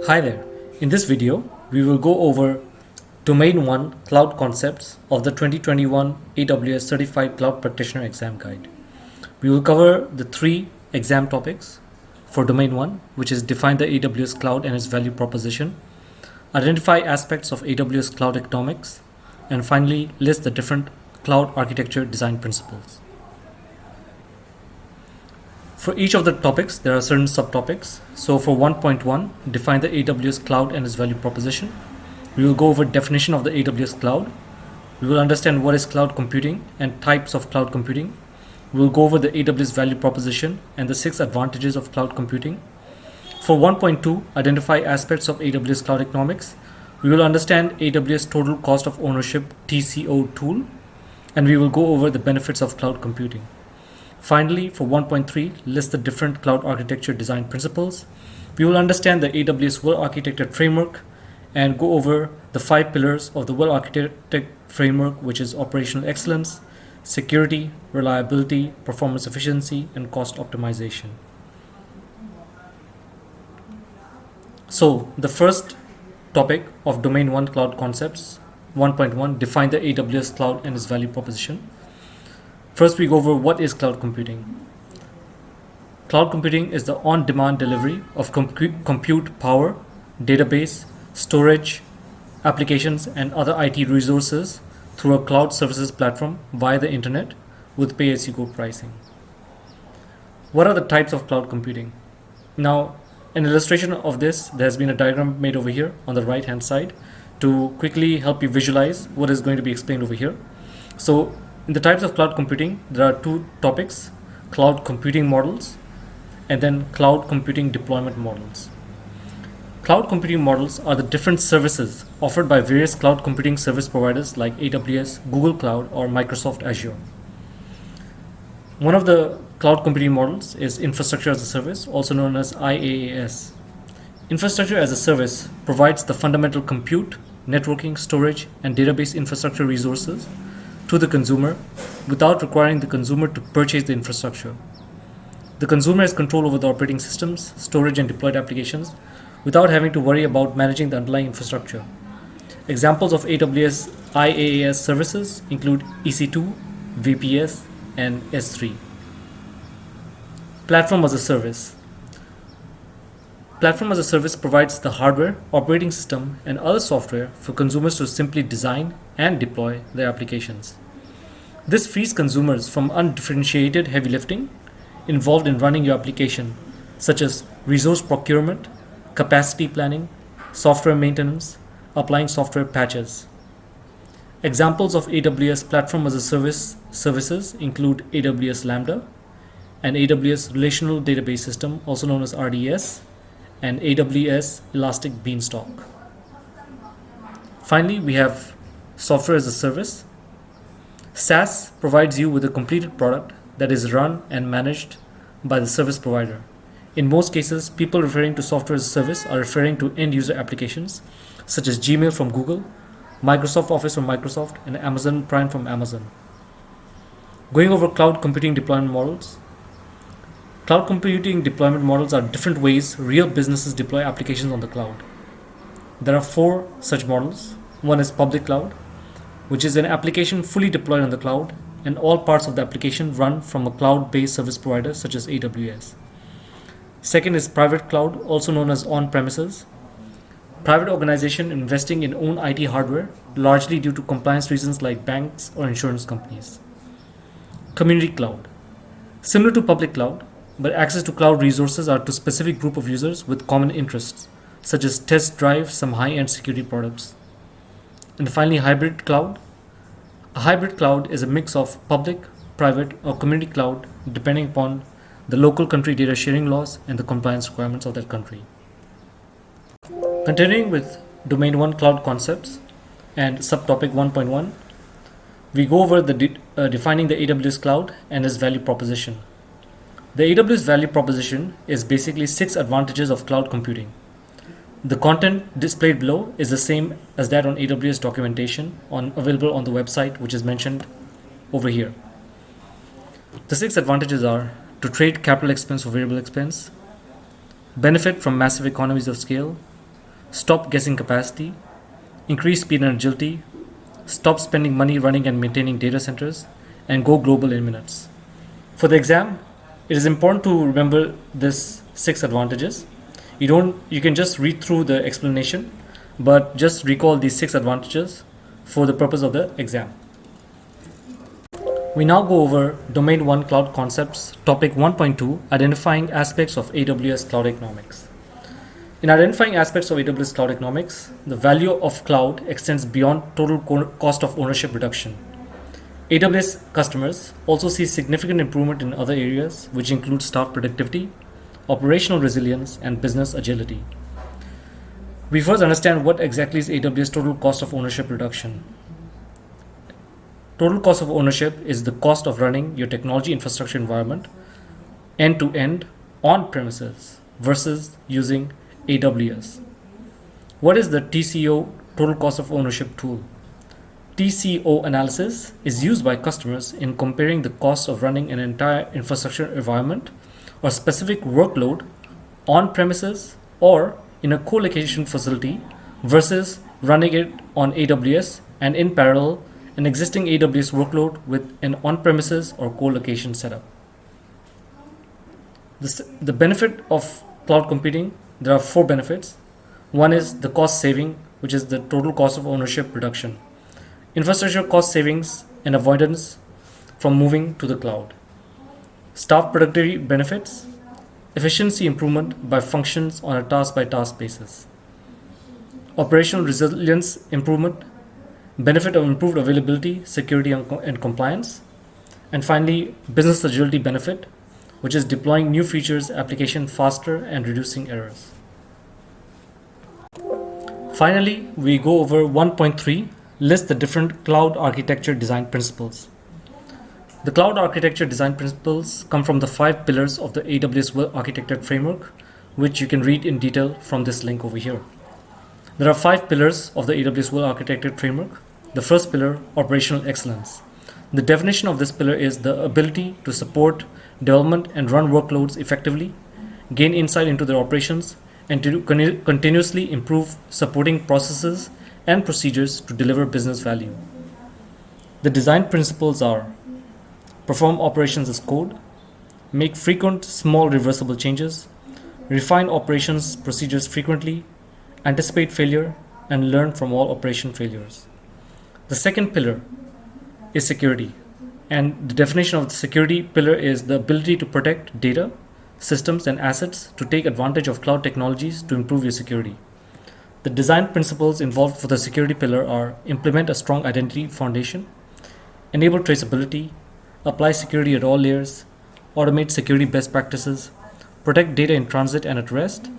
Hi there. In this video, we will go over Domain 1 Cloud Concepts of the 2021 AWS Certified Cloud Practitioner Exam Guide. We will cover the three exam topics for Domain 1, which is Define the AWS Cloud and its value proposition, identify aspects of AWS Cloud economics, and finally list the different cloud architecture design principles. For each of the topics, there are certain subtopics. So for 1.1, define the AWS Cloud and its value proposition. We will go over definition of the AWS Cloud. We will understand what is cloud computing and types of cloud computing. We will go over the AWS value proposition and the 6 advantages of cloud computing. For 1.2, identify aspects of AWS Cloud economics. We will understand AWS total cost of ownership TCO tool, and we will go over the benefits of cloud computing. Finally, for 1.3, list the different cloud architecture design principles. We will understand the AWS Well-Architected Framework and go over the 5 pillars of the Well-Architected Framework, which is operational excellence, security, reliability, performance efficiency, and cost optimization. So, the first topic of Domain 1 Cloud Concepts, 1.1, define the AWS Cloud and its value proposition. First, we go over what is cloud computing. Cloud computing is the on-demand delivery of compute power, database, storage, applications, and other IT resources through a cloud services platform via the internet with pay-as-you-go pricing. What are the types of cloud computing? Now, an illustration of this, there has been a diagram made over here on the right-hand side to quickly help you visualize what is going to be explained over here. So, in the types of cloud computing, there are 2 topics: cloud computing models and then cloud computing deployment models. Cloud computing models are the different services offered by various cloud computing service providers like AWS, Google Cloud, or Microsoft Azure. One of the cloud computing models is infrastructure as a service, also known as IaaS. Infrastructure as a service provides the fundamental compute, networking, storage, and database infrastructure resources to the consumer without requiring the consumer to purchase the infrastructure. The consumer has control over the operating systems, storage, and deployed applications without having to worry about managing the underlying infrastructure. Examples of AWS IaaS services include EC2, VPS, and S3. Platform as a service. Platform as a service provides the hardware, operating system, and other software for consumers to simply design and deploy their applications. This frees consumers from undifferentiated heavy lifting involved in running your application, such as resource procurement, capacity planning, software maintenance, applying software patches. Examples of AWS Platform as a Service services include AWS Lambda, and AWS Relational Database System, also known as RDS, and AWS Elastic Beanstalk. Finally, we have software as a service. SaaS provides you with a completed product that is run and managed by the service provider. In most cases, people referring to software as a service are referring to end user applications such as Gmail from Google, Microsoft Office from Microsoft, and Amazon Prime from Amazon. Going over cloud computing deployment models. Cloud computing deployment models are different ways real businesses deploy applications on the cloud. There are 4 such models. One is public cloud, which is an application fully deployed on the cloud, and all parts of the application run from a cloud-based service provider such as AWS. Second is private cloud, also known as on-premises. Private organization investing in own IT hardware, largely due to compliance reasons like banks or insurance companies. Community cloud. Similar to public cloud, but access to cloud resources are to specific group of users with common interests, such as test drive some high-end security products. And finally, hybrid cloud. A hybrid cloud is a mix of public, private, or community cloud depending upon the local country data sharing laws and the compliance requirements of that country. Continuing with Domain 1 Cloud Concepts and subtopic 1.1, we go over the defining the AWS Cloud and its value proposition. The AWS value proposition is basically 6 advantages of cloud computing. The content displayed below is the same as that on AWS documentation available on the website, which is mentioned over here. The 6 advantages are to trade capital expense for variable expense, benefit from massive economies of scale, stop guessing capacity, increase speed and agility, stop spending money running and maintaining data centers, and go global in minutes. For the exam, it is important to remember this 6 advantages. You can just read through the explanation, but just recall these 6 advantages for the purpose of the exam. We now go over Domain 1 Cloud Concepts, Topic 1.2, Identifying Aspects of AWS Cloud Economics. In identifying aspects of AWS Cloud Economics, the value of cloud extends beyond total cost of ownership reduction. AWS customers also see significant improvement in other areas, which include staff productivity, operational resilience, and business agility. We first understand what exactly is AWS total cost of ownership reduction. Total cost of ownership is the cost of running your technology infrastructure environment end-to-end on premises versus using AWS. What is the TCO, total cost of ownership tool? TCO analysis is used by customers in comparing the cost of running an entire infrastructure environment or specific workload on premises or in a co-location facility versus running it on AWS and in parallel an existing AWS workload with an on-premises or co-location setup. The benefit of cloud computing, there are 4 benefits. One is the cost saving, which is the total cost of ownership reduction. Infrastructure cost savings and avoidance from moving to the cloud. Staff productivity benefits, efficiency improvement by functions on a task-by-task basis. Operational resilience improvement, benefit of improved availability, security, and compliance. And finally, business agility benefit, which is deploying new features, application faster, and reducing errors. Finally, we go over 1.3, list the different cloud architecture design principles. The cloud architecture design principles come from the 5 pillars of the AWS Well-Architected Framework, which you can read in detail from this link over here. There are 5 pillars of the AWS Well-Architected Framework. The first pillar, operational excellence. The definition of this pillar is the ability to support development and run workloads effectively, gain insight into their operations, and to continuously improve supporting processes and procedures to deliver business value. The design principles are: perform operations as code, make frequent small reversible changes, refine operations procedures frequently, anticipate failure, and learn from all operation failures. The second pillar is security, and the definition of the security pillar is the ability to protect data, systems, and assets to take advantage of cloud technologies to improve your security. The design principles involved for the security pillar are: implement a strong identity foundation, enable traceability, apply security at all layers, automate security best practices, protect data in transit and at rest,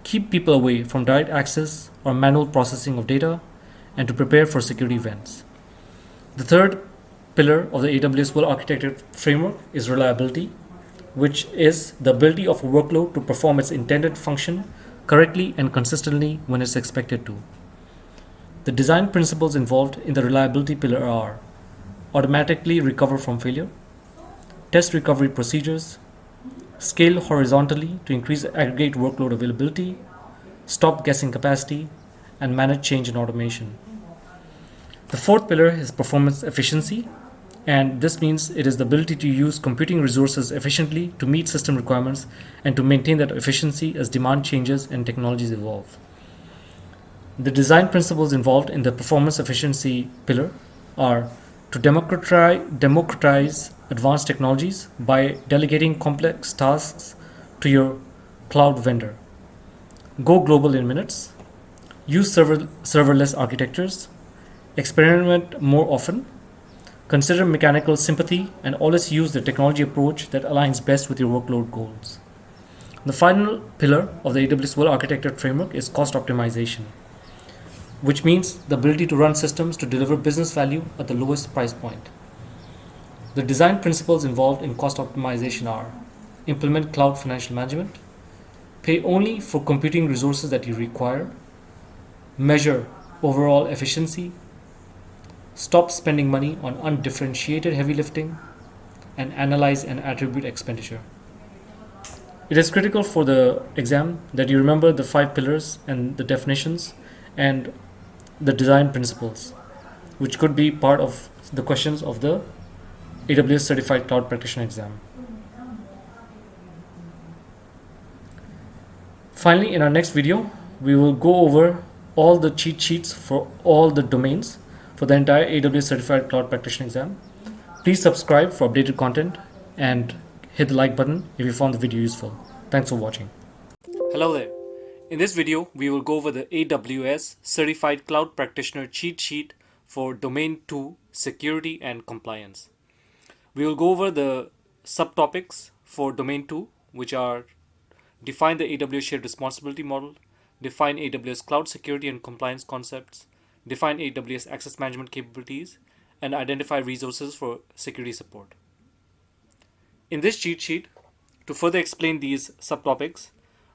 keep people away from direct access or manual processing of data, and to prepare for security events. The third pillar of the AWS Well-Architected Framework is reliability, which is the ability of a workload to perform its intended function correctly and consistently when it's expected to. The design principles involved in the reliability pillar are: automatically recover from failure, test recovery procedures, scale horizontally to increase aggregate workload availability, stop guessing capacity, and manage change and automation. The fourth pillar is performance efficiency, and this means it is the ability to use computing resources efficiently to meet system requirements and to maintain that efficiency as demand changes and technologies evolve. The design principles involved in the performance efficiency pillar are: to democratize advanced technologies by delegating complex tasks to your cloud vendor, go global in minutes, use serverless architectures, experiment more often, consider mechanical sympathy, and always use the technology approach that aligns best with your workload goals. The final pillar of the AWS Well-Architected Framework is cost optimization, which means the ability to run systems to deliver business value at the lowest price point. The design principles involved in cost optimization are: implement cloud financial management, pay only for computing resources that you require, measure overall efficiency, stop spending money on undifferentiated heavy lifting, and analyze and attribute expenditure. It is critical for the exam that you remember the 5 pillars and the definitions and the design principles, which could be part of the questions of the AWS Certified Cloud Practitioner exam. Finally, in our next video, we will go over all the cheat sheets for all the domains for the entire AWS Certified Cloud Practitioner exam. Please subscribe for updated content and hit the like button if you found the video useful. Thanks for watching. Hello there. In this video, we will go over the AWS Certified Cloud Practitioner cheat sheet for Domain 2 Security and Compliance. We will go over the subtopics for Domain 2, which are define the AWS Shared Responsibility Model, define AWS Cloud Security and Compliance concepts, define AWS Access Management capabilities, and identify resources for security support. In this cheat sheet, to further explain these subtopics,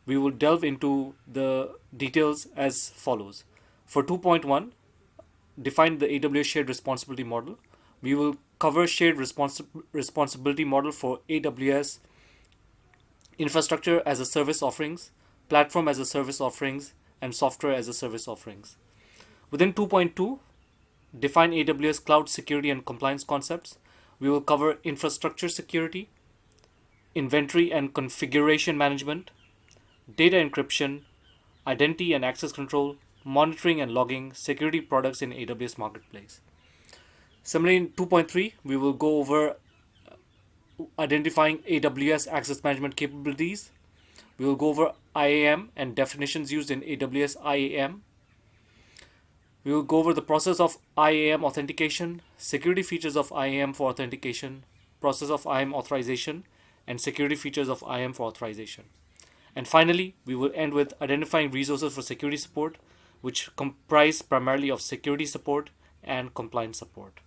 we will delve into the details as follows. For 2.1, define the AWS Shared Responsibility Model. We will cover shared responsibility model for AWS infrastructure as a service offerings, platform as a service offerings, and software as a service offerings. Within 2.2, define AWS Cloud Security and Compliance concepts. We will cover infrastructure security, inventory and configuration management, data encryption, identity and access control, monitoring and logging, security products in AWS Marketplace. Similarly, in 2.3, we will go over identifying AWS access management capabilities. We will go over IAM and definitions used in AWS IAM. We will go over the process of IAM authentication, security features of IAM for authentication, process of IAM authorization, and security features of IAM for authorization. And finally, we will end with identifying resources for security support, which comprise primarily of security support and compliance support.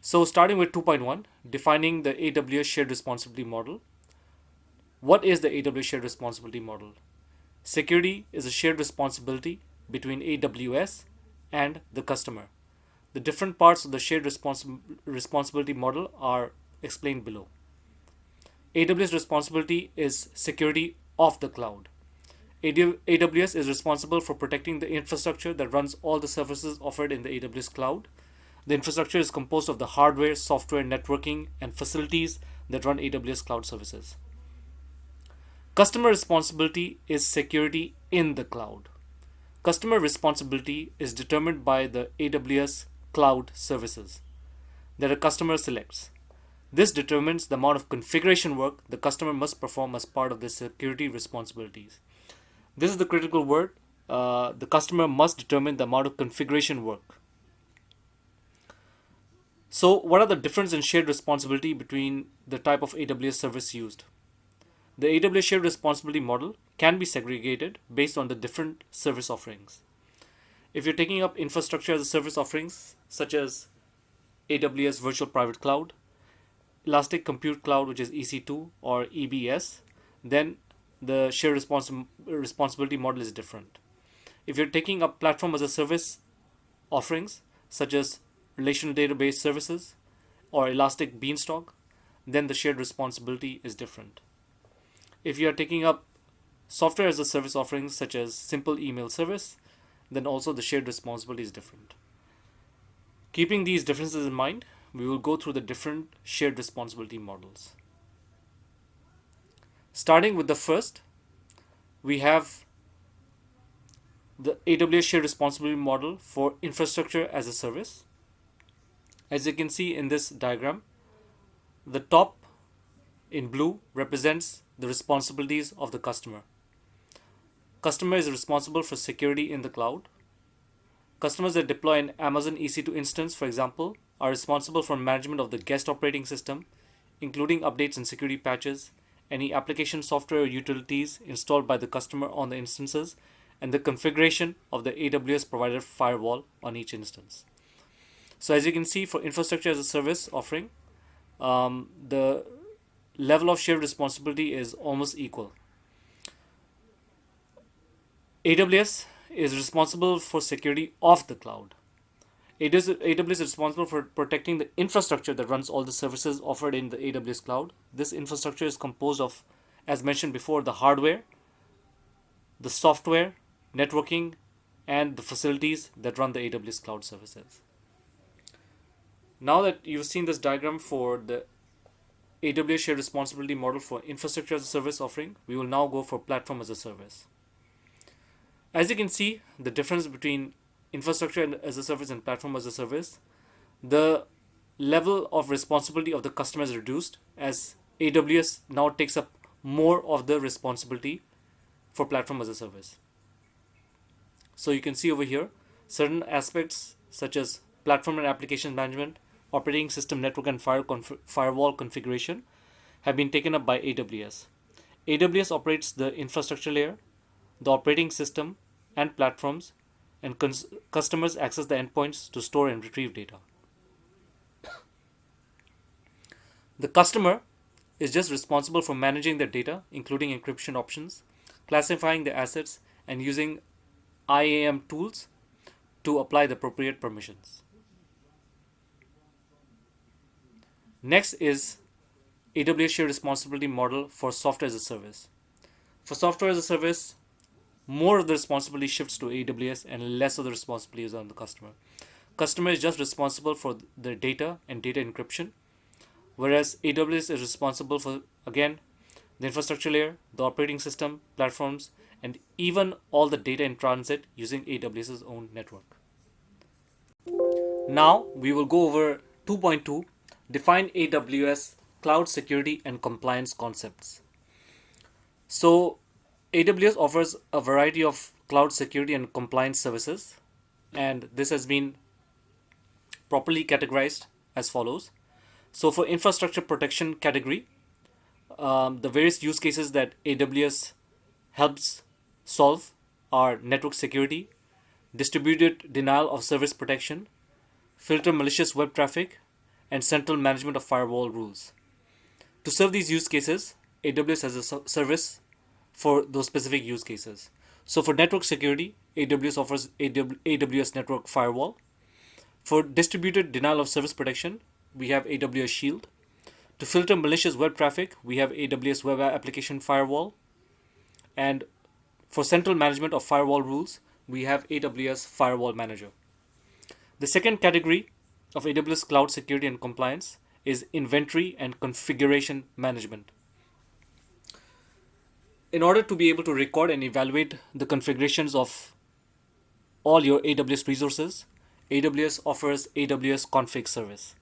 So starting with 2.1, defining the AWS Shared Responsibility Model. What is the AWS Shared Responsibility Model? Security is a shared responsibility between AWS and the customer. The different parts of the shared responsibility model are explained below. AWS responsibility is security of the cloud. AWS is responsible for protecting the infrastructure that runs all the services offered in the AWS cloud. The infrastructure is composed of the hardware, software, networking, and facilities that run AWS cloud services. Customer responsibility is security in the cloud. Customer responsibility is determined by the AWS cloud services that a customer selects. This determines the amount of configuration work the customer must perform as part of their security responsibilities. This is the critical word. The customer must determine the amount of configuration work. So, what are the difference in shared responsibility between the type of AWS service used? The AWS Shared Responsibility Model can be segregated based on the different service offerings. If you're taking up infrastructure as a service offerings, such as AWS Virtual Private Cloud, Elastic Compute Cloud, which is EC2 or EBS, then the shared responsibility model is different. If you're taking up platform as a service offerings, such as relational database services or Elastic Beanstalk, then the shared responsibility is different. If you are taking up software as a service offerings, such as simple email service, then also the shared responsibility is different. Keeping these differences in mind, we will go through the different shared responsibility models. Starting with the first, we have the AWS Shared Responsibility Model for infrastructure as a service. As you can see in this diagram, the top in blue represents the responsibilities of the customer. Customer is responsible for security in the cloud. Customers that deploy an Amazon EC2 instance, for example, are responsible for management of the guest operating system, including updates and security patches, any application software or utilities installed by the customer on the instances, and the configuration of the AWS provider firewall on each instance. So as you can see, for infrastructure as a service offering, the level of shared responsibility is almost equal. AWS is responsible for security of the cloud. AWS is responsible for protecting the infrastructure that runs all the services offered in the AWS cloud. This infrastructure is composed of, as mentioned before, the hardware, the software, networking, and the facilities that run the AWS cloud services. Now that you've seen this diagram for the AWS shared responsibility model for infrastructure as a service offering, we will now go for platform as a service. As you can see, the difference between infrastructure as a service and platform as a service, the level of responsibility of the customer is reduced as AWS now takes up more of the responsibility for platform as a service. So you can see over here, certain aspects such as platform and application management, operating system network and firewall configuration have been taken up by AWS. AWS operates the infrastructure layer, the operating system and platforms, and customers access the endpoints to store and retrieve data. The customer is just responsible for managing their data, including encryption options, classifying the assets, and using IAM tools to apply the appropriate permissions. Next is AWS shared responsibility model for software as a service. For software as a service, more of the responsibility shifts to AWS and less of the responsibility is on the customer. Customer is just responsible for their data and data encryption, whereas AWS is responsible for, again, the infrastructure layer, the operating system, platforms, and even all the data in transit using AWS's own network. Now we will go over 2.2, Define AWS Cloud Security and Compliance Concepts. So AWS offers a variety of cloud security and compliance services, and this has been properly categorized as follows. So for infrastructure protection category, the various use cases that AWS helps solve are network security, distributed denial of service protection, filter malicious web traffic, and central management of firewall rules. To serve these use cases, AWS has a service for those specific use cases. So for network security, AWS offers AWS Network Firewall. For distributed denial of service protection, we have AWS Shield. To filter malicious web traffic, we have AWS Web Application Firewall. And for central management of firewall rules, we have AWS Firewall Manager. The second category of AWS Cloud Security and Compliance is inventory and configuration management. In order to be able to record and evaluate the configurations of all your AWS resources, AWS offers AWS Config Service.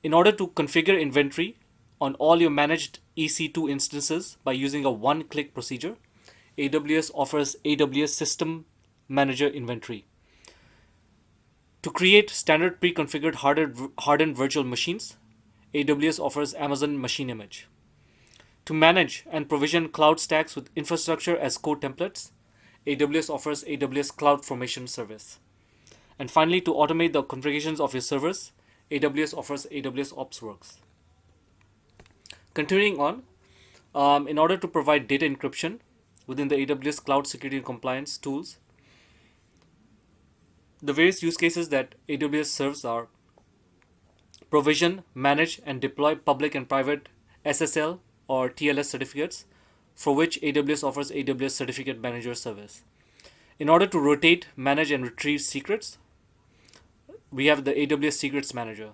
In order to configure inventory on all your managed EC2 instances by using a one-click procedure, AWS offers AWS System Manager Inventory. To create standard pre-configured hardened virtual machines, AWS offers Amazon Machine Image. To manage and provision cloud stacks with infrastructure as code templates, AWS offers AWS Cloud Formation Service. And finally, to automate the configurations of your servers, AWS offers AWS Opsworks. Continuing on, in order to provide data encryption within the AWS Cloud Security and Compliance tools, the various use cases that AWS serves are provision, manage, and deploy public and private SSL or TLS certificates, for which AWS offers AWS Certificate Manager service. In order to rotate, manage, and retrieve secrets, we have the AWS Secrets Manager.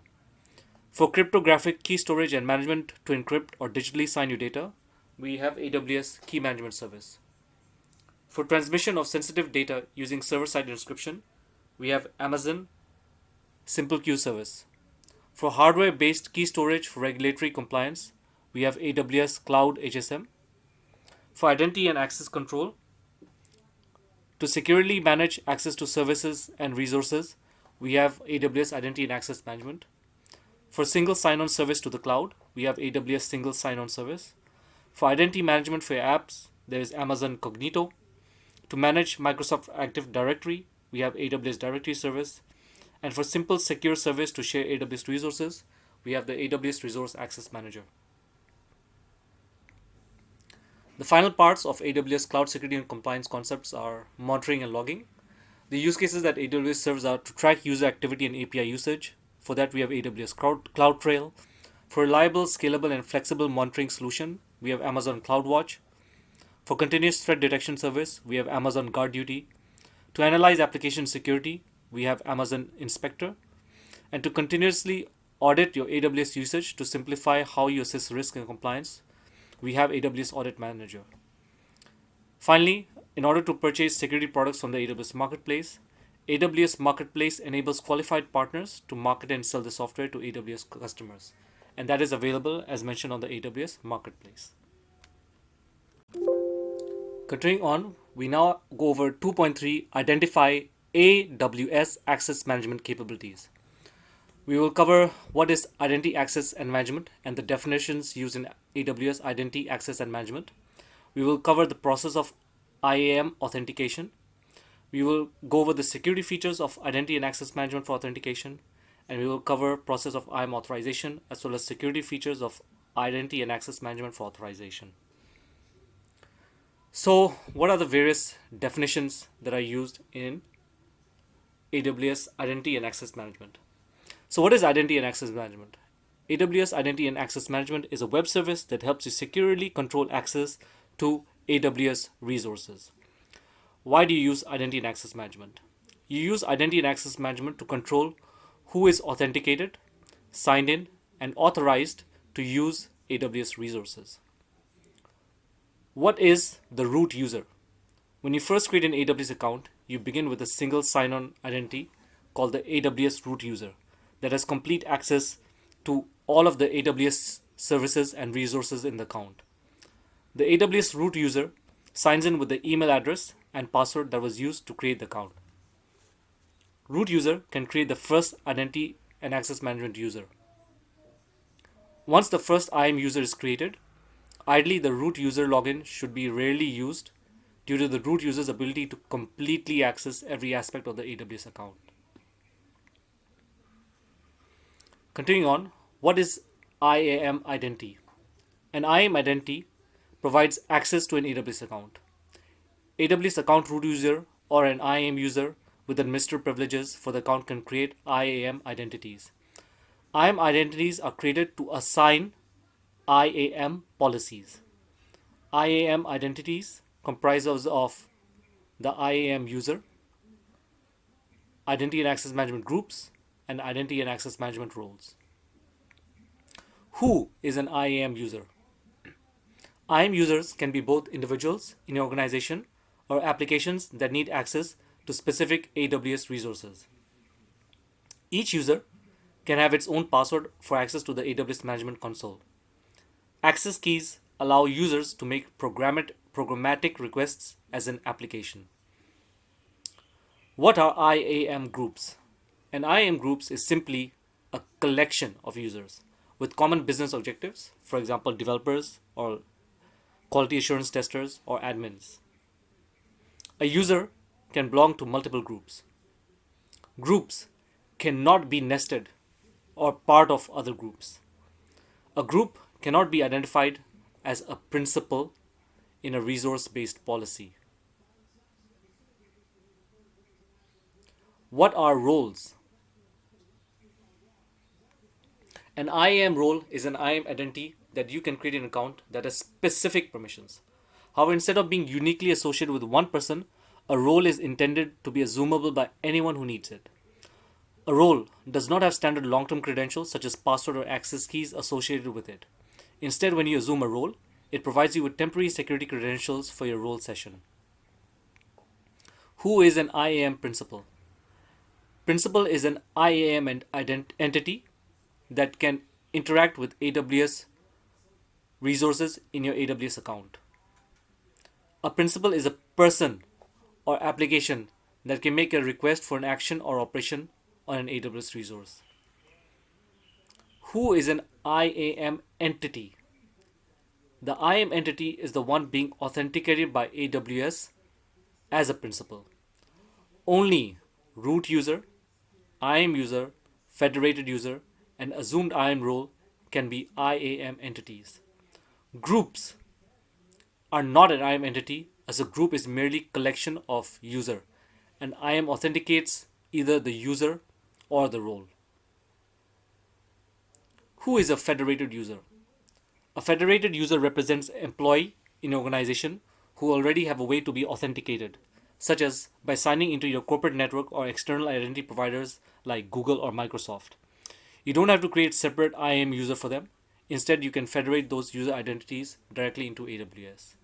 For cryptographic key storage and management to encrypt or digitally sign your data, we have AWS Key Management Service. For transmission of sensitive data using server-side encryption, we have Amazon Simple Queue Service. For hardware-based key storage for regulatory compliance, we have AWS Cloud HSM. For identity and access control, to securely manage access to services and resources, we have AWS Identity and Access Management. For single sign-on service to the cloud, we have AWS Single Sign-On Service. For identity management for your apps, there is Amazon Cognito. To manage Microsoft Active Directory, we have AWS Directory Service. And for simple secure service to share AWS resources, we have the AWS Resource Access Manager. The final parts of AWS Cloud Security and Compliance concepts are monitoring and logging. The use cases that AWS serves are to track user activity and API usage. For that, we have AWS CloudTrail. For reliable, scalable, and flexible monitoring solution, we have Amazon CloudWatch. For continuous threat detection service, we have Amazon GuardDuty. To analyze application security, we have Amazon Inspector. And to continuously audit your AWS usage to simplify how you assess risk and compliance, we have AWS Audit Manager. Finally, in order to purchase security products from the AWS Marketplace, AWS Marketplace enables qualified partners to market and sell the software to AWS customers. And that is available as mentioned on the AWS Marketplace. Continuing on, we now go over 2.3 Identify AWS Access Management Capabilities. We will cover what is Identity Access and Management and the definitions used in AWS Identity Access and Management. We will cover the process of IAM authentication. We will go over the security features of Identity and Access Management for authentication. And we will cover process of IAM authorization as well as security features of Identity and Access Management for authorization. So, what are the various definitions that are used in AWS Identity and Access Management? So, what is Identity and Access Management? AWS Identity and Access Management is a web service that helps you securely control access to AWS resources. Why do you use Identity and Access Management? You use Identity and Access Management to control who is authenticated, signed in, and authorized to use AWS resources. What is the root user? When you first create an AWS account, you begin with a single sign-on identity called the AWS root user that has complete access to all of the AWS services and resources in the account. The AWS root user signs in with the email address and password that was used to create the account. Root user can create the first Identity and Access Management user. Once the first IAM user is created, ideally the root user login should be rarely used due to the root user's ability to completely access every aspect of the AWS account. Continuing on, what is IAM identity? An IAM identity provides access to an AWS account. AWS account root user or an IAM user with administrator privileges for the account can create IAM identities. IAM identities are created to assign IAM policies. IAM identities comprises of the IAM user, Identity and Access Management groups, and Identity and Access Management roles. Who is an IAM user? IAM users can be both individuals in your organization or applications that need access to specific AWS resources. Each user can have its own password for access to the AWS Management Console. Access keys allow users to make programmatic requests as an application. What are IAM groups? An IAM groups is simply a collection of users with common business objectives, for example, developers or quality assurance testers or admins. A user can belong to multiple groups. Groups cannot be nested or part of other groups. A group cannot be identified as a principal in a resource-based policy. What are roles? An IAM role is an IAM identity that you can create an account that has specific permissions. However, instead of being uniquely associated with one person, a role is intended to be assumable by anyone who needs it. A role does not have standard long-term credentials such as password or access keys associated with it. Instead, when you assume a role, it provides you with temporary security credentials for your role session. Who is an IAM principal? Principal is an IAM entity that can interact with AWS resources in your AWS account. A principal is a person or application that can make a request for an action or operation on an AWS resource. Who is an IAM entity? The IAM entity is the one being authenticated by AWS as a principal. Only root user, IAM user, federated user, and assumed IAM role can be IAM entities. Groups are not an IAM entity, as a group is merely collection of user and IAM authenticates either the user or the role. Who is a federated user? A federated user represents an employee in an organization who already have a way to be authenticated, such as by signing into your corporate network or external identity providers like Google or Microsoft. You don't have to create separate IAM user for them. Instead, you can federate those user identities directly into AWS.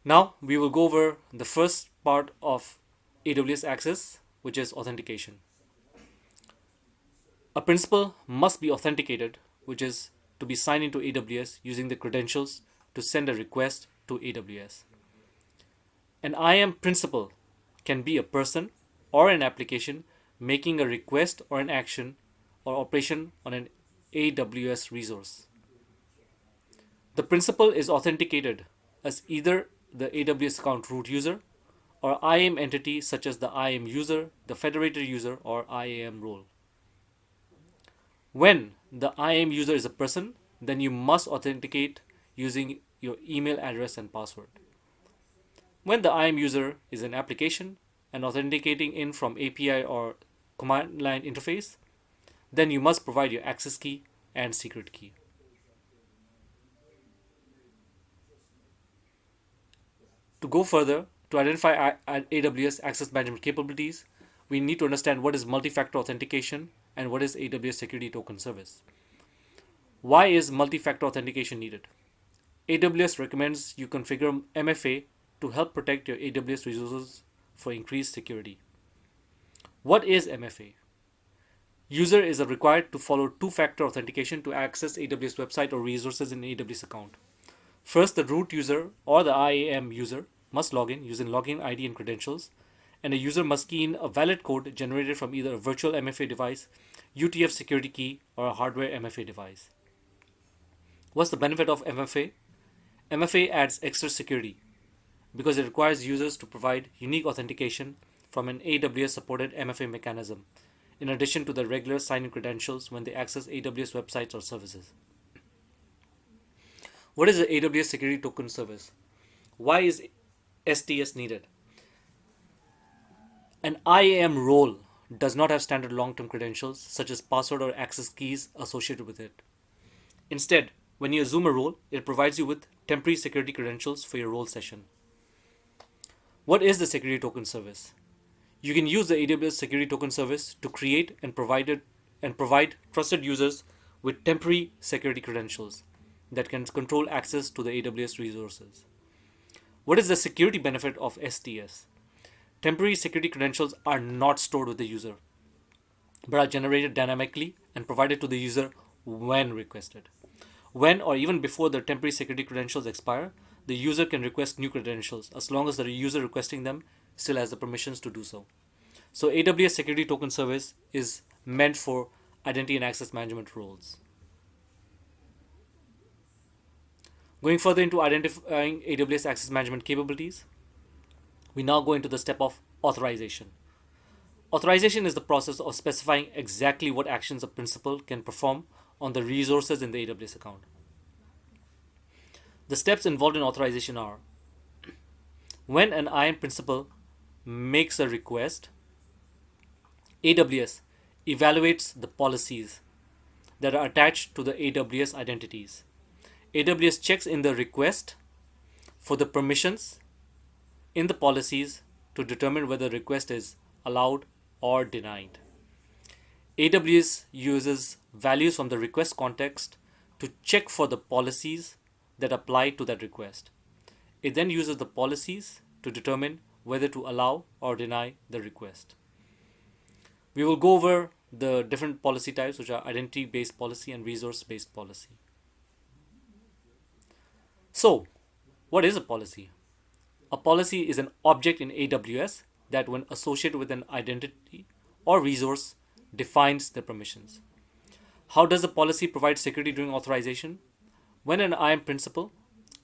Now, we will go over the first part of AWS Access, which is authentication. A principal must be authenticated, which is to be signed into AWS using the credentials to send a request to AWS. An IAM principal can be a person or an application making a request or an action or operation on an AWS resource. The principal is authenticated as either the AWS account root user or IAM entity such as the IAM user, the federated user, or IAM role. When the IAM user is a person, then you must authenticate using your email address and password. When the IAM user is an application and authenticating in from API or command line interface, then you must provide your access key and secret key. To go further, to identify AWS access management capabilities, we need to understand what is multi-factor authentication and what is AWS Security Token Service. Why is multi-factor authentication needed? AWS recommends you configure MFA to help protect your AWS resources for increased security. What is MFA? User is required to follow two-factor authentication to access AWS website or resources in AWS account. First, the root user or the IAM user must log in using login ID and credentials, and a user must key in a valid code generated from either a virtual MFA device, UTF security key, or a hardware MFA device. What's the benefit of MFA? MFA adds extra security because it requires users to provide unique authentication from an AWS supported MFA mechanism, in addition to the regular sign-in credentials when they access AWS websites or services. What is the AWS Security Token Service? Why is STS needed? An IAM role does not have standard long-term credentials such as password or access keys associated with it. Instead, when you assume a role, it provides you with temporary security credentials for your role session. What is the Security Token Service? You can use the AWS Security Token Service to create and provide trusted users with temporary security credentials that can control access to the AWS resources. What is the security benefit of STS? Temporary security credentials are not stored with the user, but are generated dynamically and provided to the user when requested. When or even before the temporary security credentials expire, the user can request new credentials as long as the user requesting them still has the permissions to do so. So AWS Security Token Service is meant for identity and access management roles. Going further into identifying AWS access management capabilities, we now go into the step of authorization. Authorization is the process of specifying exactly what actions a principal can perform on the resources in the AWS account. The steps involved in authorization are: when an IAM principal makes a request, AWS evaluates the policies that are attached to the AWS identities. AWS checks in the request for the permissions in the policies to determine whether the request is allowed or denied. AWS uses values from the request context to check for the policies that apply to that request. It then uses the policies to determine whether to allow or deny the request. We will go over the different policy types, which are identity-based policy and resource-based policy. So, what is a policy? A policy is an object in AWS that, when associated with an identity or resource, defines the permissions. How does a policy provide security during authorization? When an IAM principal,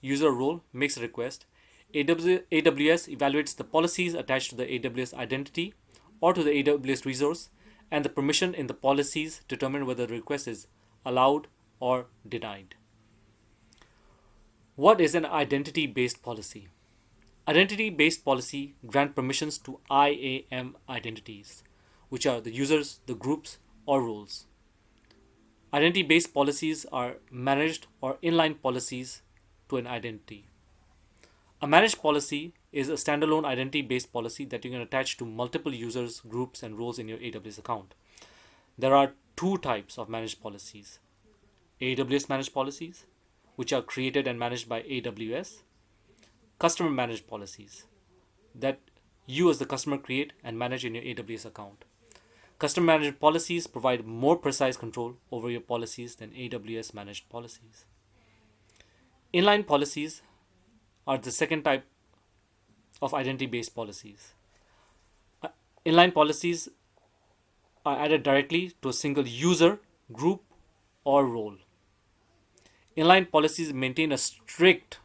user role, makes a request, AWS evaluates the policies attached to the AWS identity or to the AWS resource, and the permission in the policies determine whether the request is allowed or denied. What is an identity-based policy? Identity-based policy grant permissions to IAM identities, which are the users, the groups, or roles. Identity-based policies are managed or inline policies to an identity. A managed policy is a standalone identity-based policy that you can attach to multiple users, groups, and roles in your AWS account. There are two types of managed policies: AWS managed policies, which are created and managed by AWS; customer managed policies that you as the customer create and manage in your AWS account. Customer managed policies provide more precise control over your policies than AWS managed policies. Inline policies are the second type of identity based policies. Inline policies are added directly to a single user, group, or role. Inline policies maintain a strict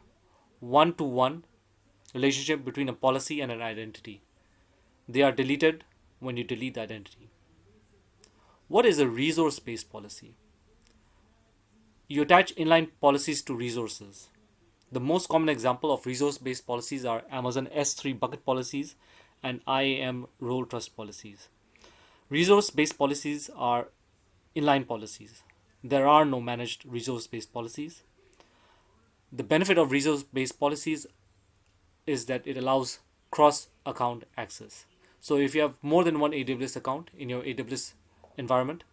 one to one relationship between a policy and an identity. They are deleted when you delete the identity. What is a resource based policy? You attach inline policies to resources. The most common example of resource based policies are Amazon S3 bucket policies and IAM role trust policies. Resource based policies are inline policies. There are no managed resource based policies. The benefit of resource based policies is that it allows cross account access. So if you have more than one AWS account in your AWS environment,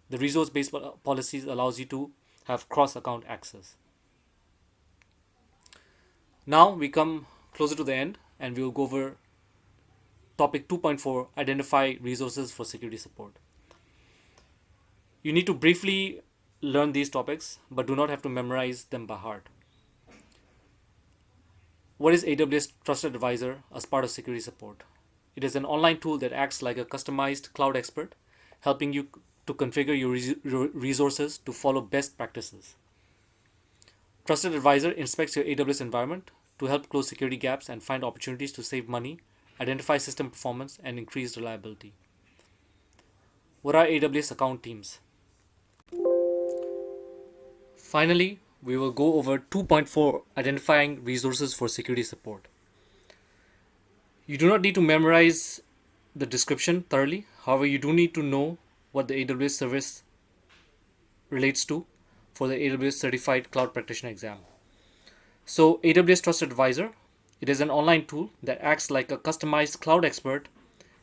the resource based policies allows you to have cross account access. Now we come closer to the end and we will go over topic 2.4: identify resources for security support. You need to briefly learn these topics but do not have to memorize them by heart. What is AWS Trusted Advisor as part of security support? It is an online tool that acts like a customized cloud expert, helping you to configure your resources to follow best practices. Trusted Advisor inspects your AWS environment to help close security gaps and find opportunities to save money, identify system performance, and increase reliability. What are AWS account teams? Finally, we will go over 2.4: identifying resources for security support. You do not need to memorize the description thoroughly. However, you do need to know what the AWS service relates to for the AWS Certified Cloud Practitioner exam. So AWS Trusted Advisor, it is an online tool that acts like a customized cloud expert,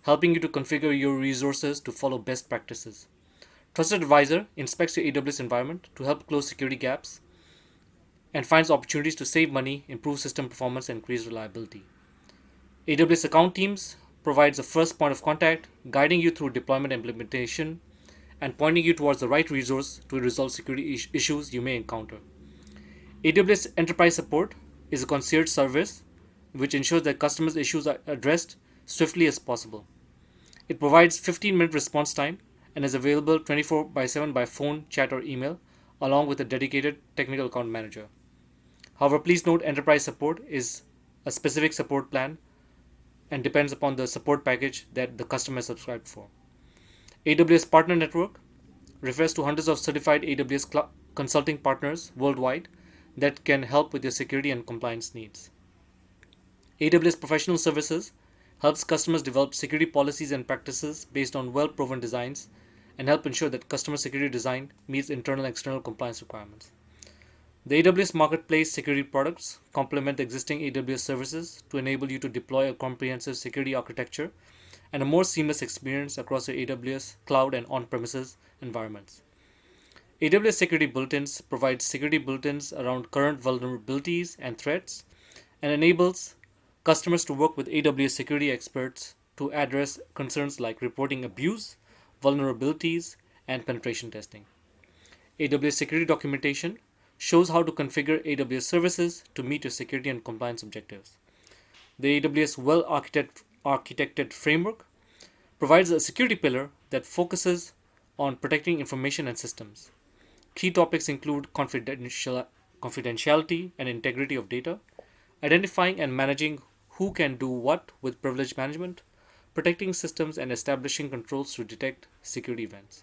helping you to configure your resources to follow best practices. Trusted Advisor inspects your AWS environment to help close security gaps and finds opportunities to save money, improve system performance, and increase reliability. AWS account teams provides a first point of contact, guiding you through deployment implementation and pointing you towards the right resource to resolve security issues you may encounter. AWS Enterprise Support is a concierge service which ensures that customers' issues are addressed swiftly as possible. It provides 15-minute response time and is available 24/7 by phone, chat, or email, along with a dedicated technical account manager. However, please note enterprise support is a specific support plan and depends upon the support package that the customer is subscribed for. AWS Partner Network refers to hundreds of certified AWS consulting partners worldwide that can help with your security and compliance needs. AWS Professional Services helps customers develop security policies and practices based on well-proven designs and help ensure that customer security design meets internal and external compliance requirements. The AWS Marketplace security products complement the existing AWS services to enable you to deploy a comprehensive security architecture and a more seamless experience across your AWS cloud and on-premises environments. AWS Security Bulletins provides security bulletins around current vulnerabilities and threats and enables customers to work with AWS security experts to address concerns like reporting abuse, vulnerabilities, and penetration testing. AWS Security Documentation shows how to configure AWS services to meet your security and compliance objectives. The AWS Well-Architected Framework provides a security pillar that focuses on protecting information and systems. Key topics include confidentiality and integrity of data, identifying and managing who can do what with privilege management, protecting systems, and establishing controls to detect security events.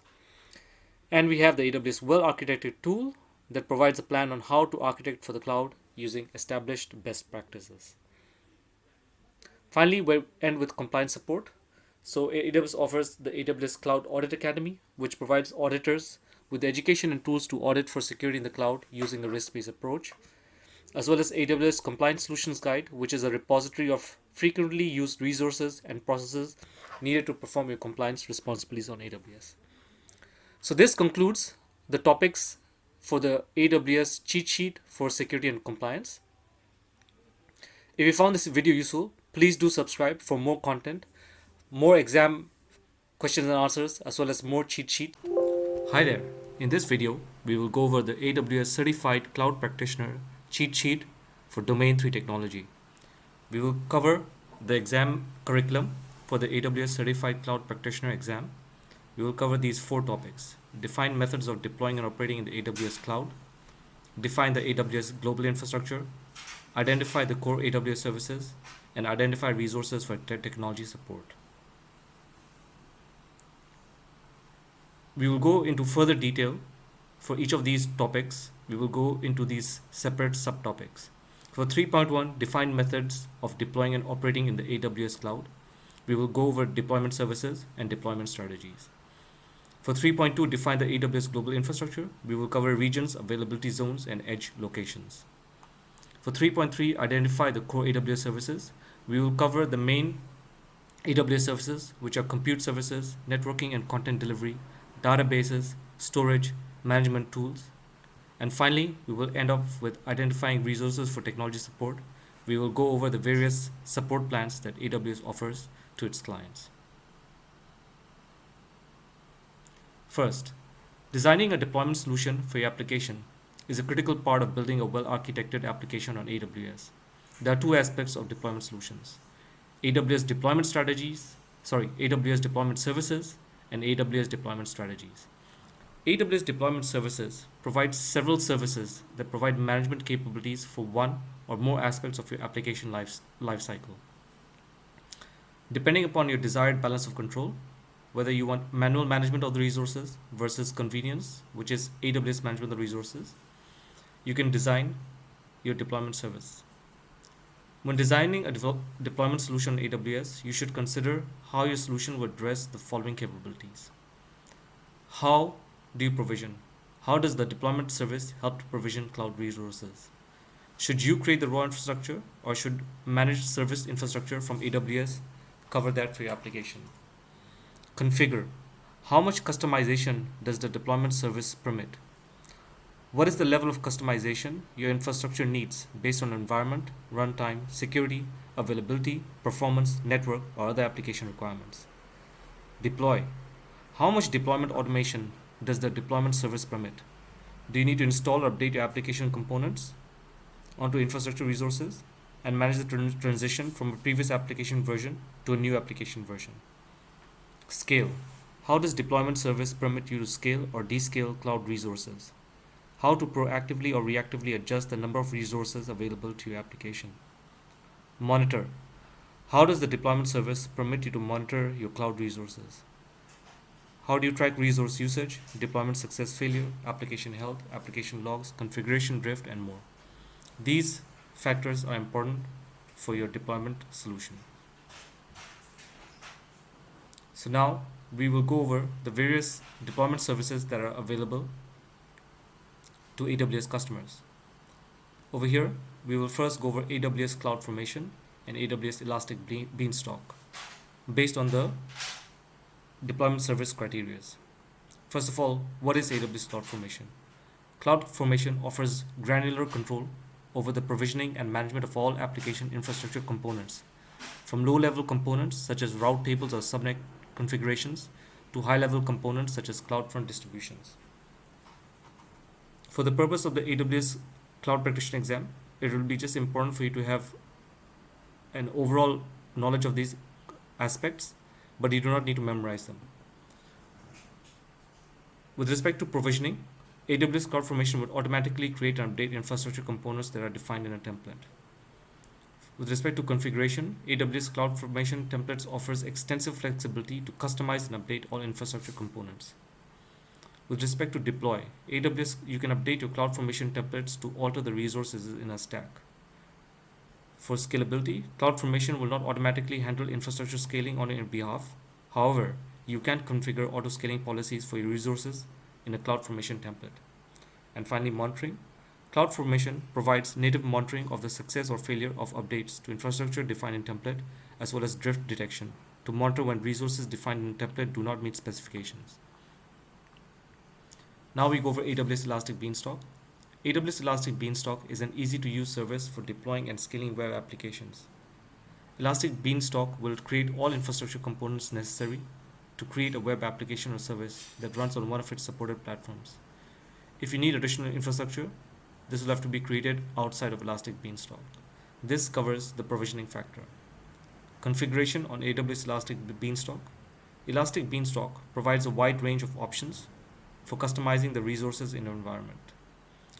And we have the AWS Well-Architected tool that provides a plan on how to architect for the cloud using established best practices. Finally, we end with compliance support. So AWS offers the AWS Cloud Audit Academy, which provides auditors with the education and tools to audit for security in the cloud using a risk-based approach, as well as AWS Compliance Solutions Guide, which is a repository of frequently used resources and processes needed to perform your compliance responsibilities on AWS. So this concludes the topics for the AWS cheat sheet for security and compliance. If you found this video useful, please do subscribe for more content, more exam questions and answers, as well as more cheat sheet. Hi there. In this video, we will go over the AWS Certified Cloud Practitioner cheat sheet for Domain 3 technology. We will cover the exam curriculum for the AWS Certified Cloud Practitioner exam. We will cover these 4 topics: define methods of deploying and operating in the AWS cloud, define the AWS global infrastructure, identify the core AWS services, and identify resources for technology support. We will go into further detail for each of these topics. We will go into these separate subtopics. For 3.1, define methods of deploying and operating in the AWS cloud, we will go over deployment services and deployment strategies. For 3.2, define the AWS global infrastructure, we will cover regions, availability zones, and edge locations. For 3.3, identify the core AWS services, we will cover the main AWS services, which are compute services, networking and content delivery, databases, storage, management tools. And finally, we will end up with identifying resources for technology support. We will go over the various support plans that AWS offers to its clients. First, designing a deployment solution for your application is a critical part of building a well-architected application on AWS. There are 2 aspects of deployment solutions: AWS deployment services and AWS deployment strategies. AWS deployment services provides several services that provide management capabilities for one or more aspects of your application lifecycle. Depending upon your desired balance of control, whether you want manual management of the resources versus convenience, which is AWS management of the resources, you can design your deployment service. When designing a deployment solution on AWS, you should consider how your solution would address the following capabilities. How do you provision? How does the deployment service help to provision cloud resources? Should you create the raw infrastructure, or should managed service infrastructure from AWS cover that for your application? Configure. How much customization does the deployment service permit? What is the level of customization your infrastructure needs based on environment, runtime, security, availability, performance, network, or other application requirements? Deploy. How much deployment automation does the deployment service permit? Do you need to install or update your application components onto infrastructure resources and manage the transition from a previous application version to a new application version? Scale. How does deployment service permit you to scale or descale cloud resources? How to proactively or reactively adjust the number of resources available to your application? Monitor. How does the deployment service permit you to monitor your cloud resources? How do you track resource usage, deployment success failure, application health, application logs, configuration drift, and more? These factors are important for your deployment solution. So now we will go over the various deployment services that are available to AWS customers. Over here, we will first go over AWS CloudFormation and AWS Elastic Beanstalk based on the deployment service criteria. First of all, what is AWS CloudFormation? CloudFormation offers granular control over the provisioning and management of all application infrastructure components, from low-level components such as route tables or subnet configurations to high-level components such as CloudFront distributions. For the purpose of the AWS Cloud Practitioner exam, it will be just important for you to have an overall knowledge of these aspects, but you do not need to memorize them. With respect to provisioning, AWS CloudFormation would automatically create and update infrastructure components that are defined in a template. With respect to configuration, AWS CloudFormation templates offers extensive flexibility to customize and update all infrastructure components. With respect to deploy, AWS, you can update your CloudFormation templates to alter the resources in a stack. For scalability, CloudFormation will not automatically handle infrastructure scaling on your behalf. However, you can configure auto-scaling policies for your resources in a CloudFormation template. And finally, monitoring. CloudFormation provides native monitoring of the success or failure of updates to infrastructure defined in template, as well as drift detection to monitor when resources defined in template do not meet specifications. Now we go over AWS Elastic Beanstalk. AWS Elastic Beanstalk is an easy-to-use service for deploying and scaling web applications. Elastic Beanstalk will create all infrastructure components necessary to create a web application or service that runs on one of its supported platforms. If you need additional infrastructure, this will have to be created outside of Elastic Beanstalk. This covers the provisioning factor. Configuration on AWS Elastic Beanstalk. Elastic Beanstalk provides a wide range of options for customizing the resources in your environment.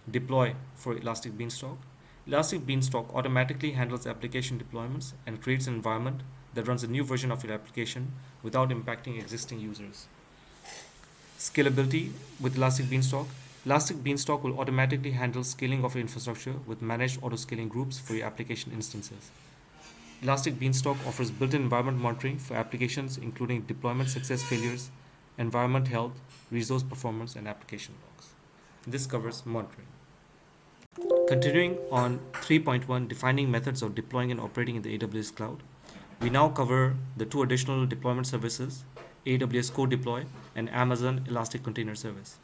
Deploy for Elastic Beanstalk. Elastic Beanstalk automatically handles application deployments and creates an environment that runs a new version of your application without impacting existing users. Scalability with Elastic Beanstalk. Elastic Beanstalk will automatically handle scaling of your infrastructure with managed auto-scaling groups for your application instances. Elastic Beanstalk offers built-in environment monitoring for applications including deployment success failures, environment health, resource performance, and application logs. This covers monitoring. Continuing on 3.1, defining methods of deploying and operating in the AWS Cloud, we now cover the two additional deployment services, AWS Code Deploy and Amazon Elastic Container Service.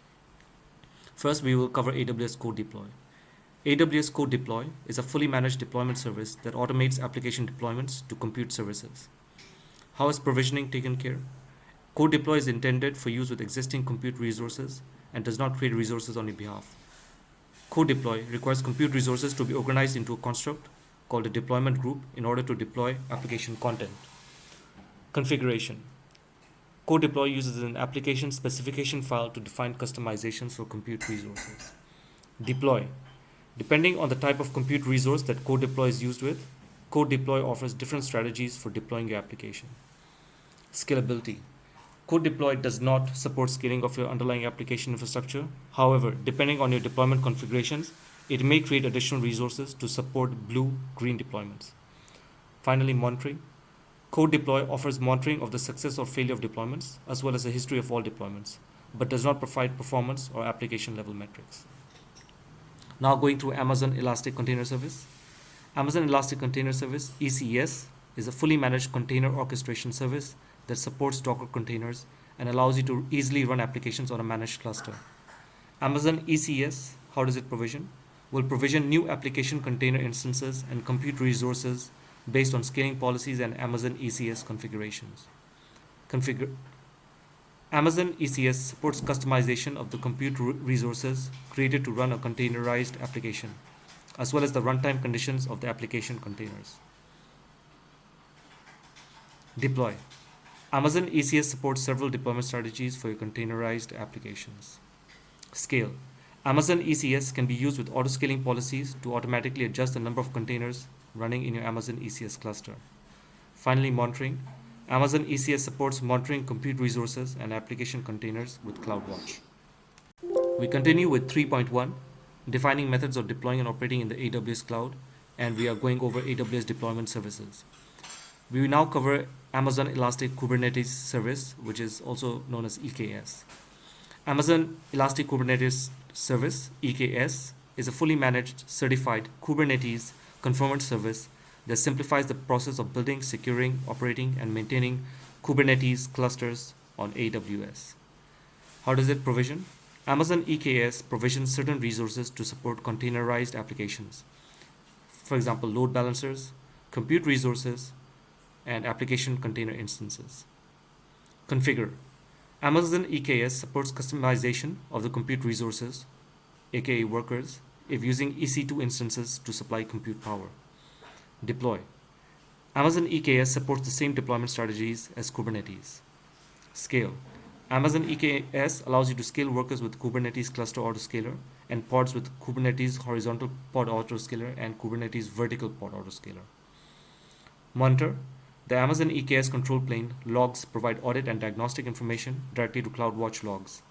First, we will cover AWS Code Deploy. AWS Code Deploy is a fully managed deployment service that automates application deployments to compute services. How is provisioning taken care? Code Deploy is intended for use with existing compute resources and does not create resources on your behalf. Code Deploy requires compute resources to be organized into a construct called a deployment group in order to deploy application content. Configuration. Code Deploy uses an application specification file to define customizations for compute resources. Deploy. Depending on the type of compute resource that Code Deploy is used with, Code Deploy offers different strategies for deploying your application. Scalability. Code Deploy does not support scaling of your underlying application infrastructure. However, depending on your deployment configurations, it may create additional resources to support blue-green deployments. Finally, monitoring. Code Deploy offers monitoring of the success or failure of deployments, as well as a history of all deployments, but does not provide performance or application level metrics. Now going through Amazon Elastic Container Service. Amazon Elastic Container Service, ECS, is a fully managed container orchestration service that supports Docker containers and allows you to easily run applications on a managed cluster. Amazon ECS, how does it provision? Will provision new application container instances and compute resources based on scaling policies and Amazon ECS configurations. Amazon ECS supports customization of the compute resources created to run a containerized application, as well as the runtime conditions of the application containers. Deploy. Amazon ECS supports several deployment strategies for your containerized applications. Scale. Amazon ECS can be used with auto-scaling policies to automatically adjust the number of containers running in your Amazon ECS cluster. Finally, monitoring. Amazon ECS supports monitoring compute resources and application containers with CloudWatch. We continue with 3.1, defining methods of deploying and operating in the AWS Cloud, and we are going over AWS deployment services. We will now cover Amazon Elastic Kubernetes Service, which is also known as EKS. Amazon Elastic Kubernetes Service, EKS, is a fully managed, certified Kubernetes conformant service that simplifies the process of building, securing, operating, and maintaining Kubernetes clusters on AWS. How does it provision? Amazon EKS provisions certain resources to support containerized applications. For example, load balancers, compute resources, and application container instances. Configure. Amazon EKS supports customization of the compute resources, aka workers, if using EC2 instances to supply compute power. Deploy. Amazon EKS supports the same deployment strategies as Kubernetes. Scale. Amazon EKS allows you to scale workers with Kubernetes cluster autoscaler and pods with Kubernetes horizontal pod autoscaler and Kubernetes vertical pod autoscaler. Monitor. The Amazon EKS control plane logs provide audit and diagnostic information directly to CloudWatch logs.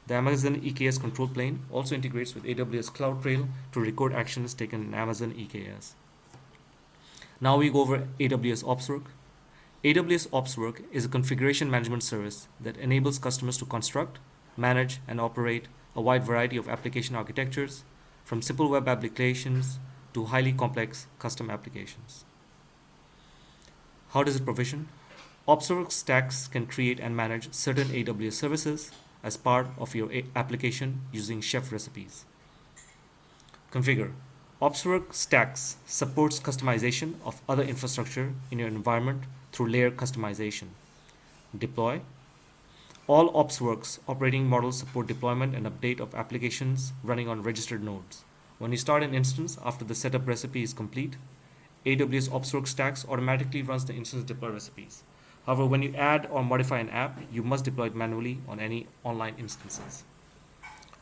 The Amazon EKS control plane also integrates with AWS CloudTrail to record actions taken in Amazon EKS. Now we go over AWS Opsworks. AWS Opsworks is a configuration management service that enables customers to construct, manage, and operate a wide variety of application architectures, from simple web applications to highly complex custom applications. How does it provision? Opsworks stacks can create and manage certain AWS services as part of your application using chef recipes. Configure. Opsworks stacks supports customization of other infrastructure in your environment through layer customization. Deploy. All Opsworks operating models support deployment and update of applications running on registered nodes. When you start an instance after the setup recipe is complete, AWS Opsworks stacks automatically runs the instance deploy recipes. However, when you add or modify an app, you must deploy it manually on any online instances.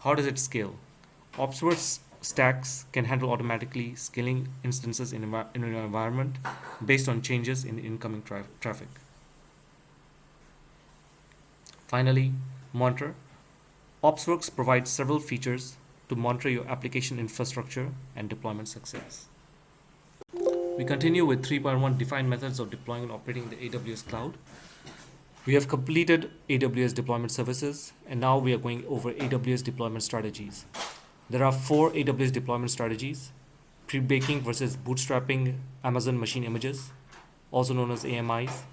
How does it scale? Opsworks stacks can handle automatically scaling instances in your environment based on changes in incoming traffic. Finally, monitor. Opsworks provides several features to monitor your application infrastructure and deployment success. We continue with 3.1 Define methods of deploying and operating the AWS Cloud. We have completed AWS deployment services, and now we are going over AWS deployment strategies. There are 4 AWS deployment strategies: pre-baking versus bootstrapping Amazon machine images, also known as AMIs,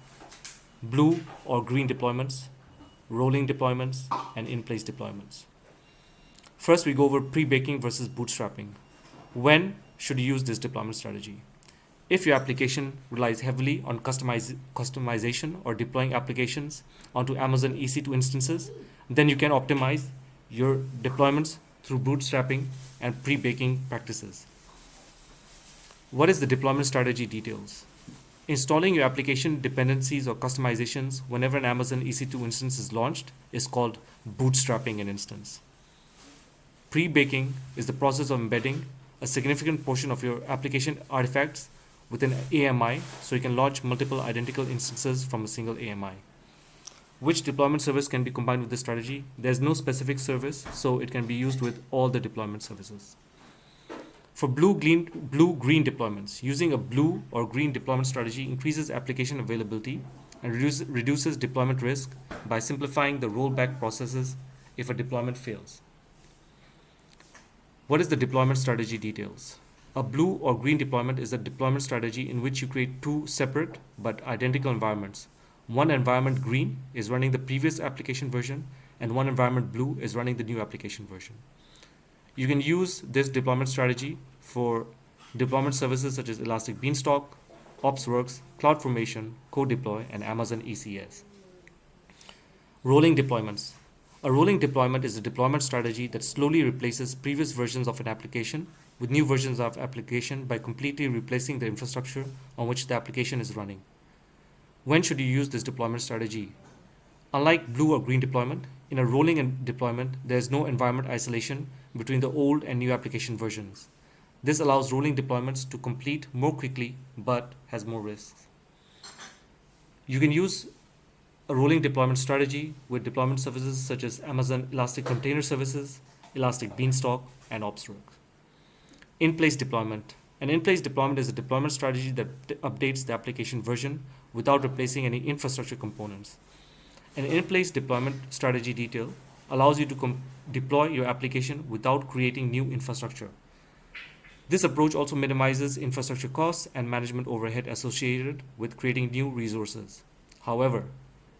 blue or green deployments, rolling deployments, and in-place deployments. First, we go over pre-baking versus bootstrapping. When should you use this deployment strategy? If your application relies heavily on customization or deploying applications onto Amazon EC2 instances, then you can optimize your deployments through bootstrapping and pre-baking practices. What is the deployment strategy details? Installing your application dependencies or customizations whenever an Amazon EC2 instance is launched is called bootstrapping an instance. Pre-baking is the process of embedding a significant portion of your application artifacts with an AMI so you can launch multiple identical instances from a single AMI. Which deployment service can be combined with this strategy? There's no specific service, so it can be used with all the deployment services. For blue-green deployments, using a blue or green deployment strategy increases application availability and reduces deployment risk by simplifying the rollback processes if a deployment fails. What is the deployment strategy details? A blue or green deployment is a deployment strategy in which you create 2 separate but identical environments. One environment green is running the previous application version, and one environment blue is running the new application version. You can use this deployment strategy for deployment services such as Elastic Beanstalk, Opsworks, CloudFormation, CodeDeploy, and Amazon ECS. Rolling deployments. A rolling deployment is a deployment strategy that slowly replaces previous versions of an application with new versions of application by completely replacing the infrastructure on which the application is running. When should you use this deployment strategy? Unlike blue or green deployment, in a rolling deployment, there is no environment isolation between the old and new application versions. This allows rolling deployments to complete more quickly but has more risks. You can use a rolling deployment strategy with deployment services such as Amazon Elastic Container Services, Elastic Beanstalk, and Opsworks. In-place deployment. An in-place deployment is a deployment strategy that updates the application version without replacing any infrastructure components. An in-place deployment strategy detail allows you to deploy your application without creating new infrastructure. This approach also minimizes infrastructure costs and management overhead associated with creating new resources. However,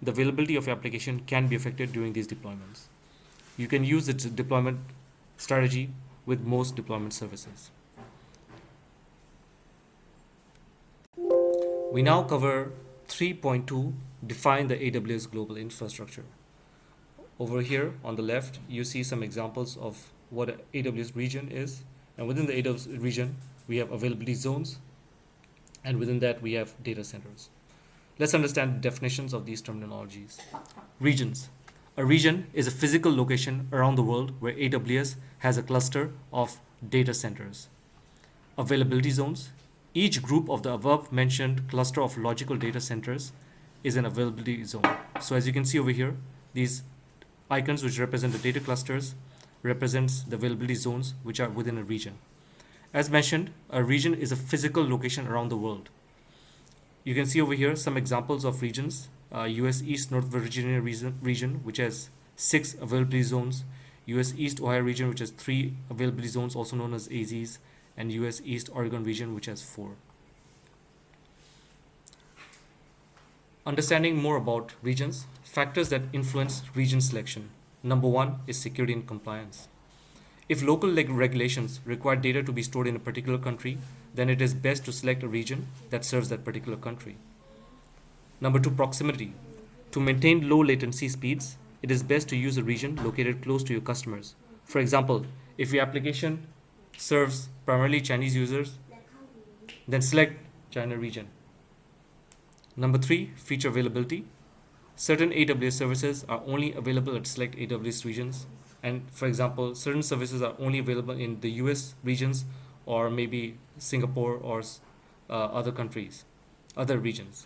the availability of your application can be affected during these deployments. You can use the deployment strategy with most deployment services. We now cover 3.2, Define the AWS Global Infrastructure. Over here on the left, you see some examples of what an AWS region is. And within the AWS region, we have availability zones. And within that, we have data centers. Let's understand the definitions of these terminologies. Regions. A region is a physical location around the world where AWS has a cluster of data centers. Availability zones. Each group of the above mentioned cluster of logical data centers is an availability zone. So as you can see over here, these icons which represent the data clusters represents the availability zones which are within a region. As mentioned, a region is a physical location around the world. You can see over here some examples of regions. US East North Virginia region, which has 6 availability zones. US East Ohio region, which has 3 availability zones, also known as AZs, and US East Oregon region, which has 4. Understanding more about regions, factors that influence region selection. Number 1 is security and compliance. If local regulations require data to be stored in a particular country, then it is best to select a region that serves that particular country. Number 2, proximity. To maintain low latency speeds, it is best to use a region located close to your customers. For example, if your application serves primarily Chinese users, then select China region. Number 3, feature availability. Certain AWS services are only available at select AWS regions. And for example, certain services are only available in the US regions or maybe Singapore or other countries, other regions.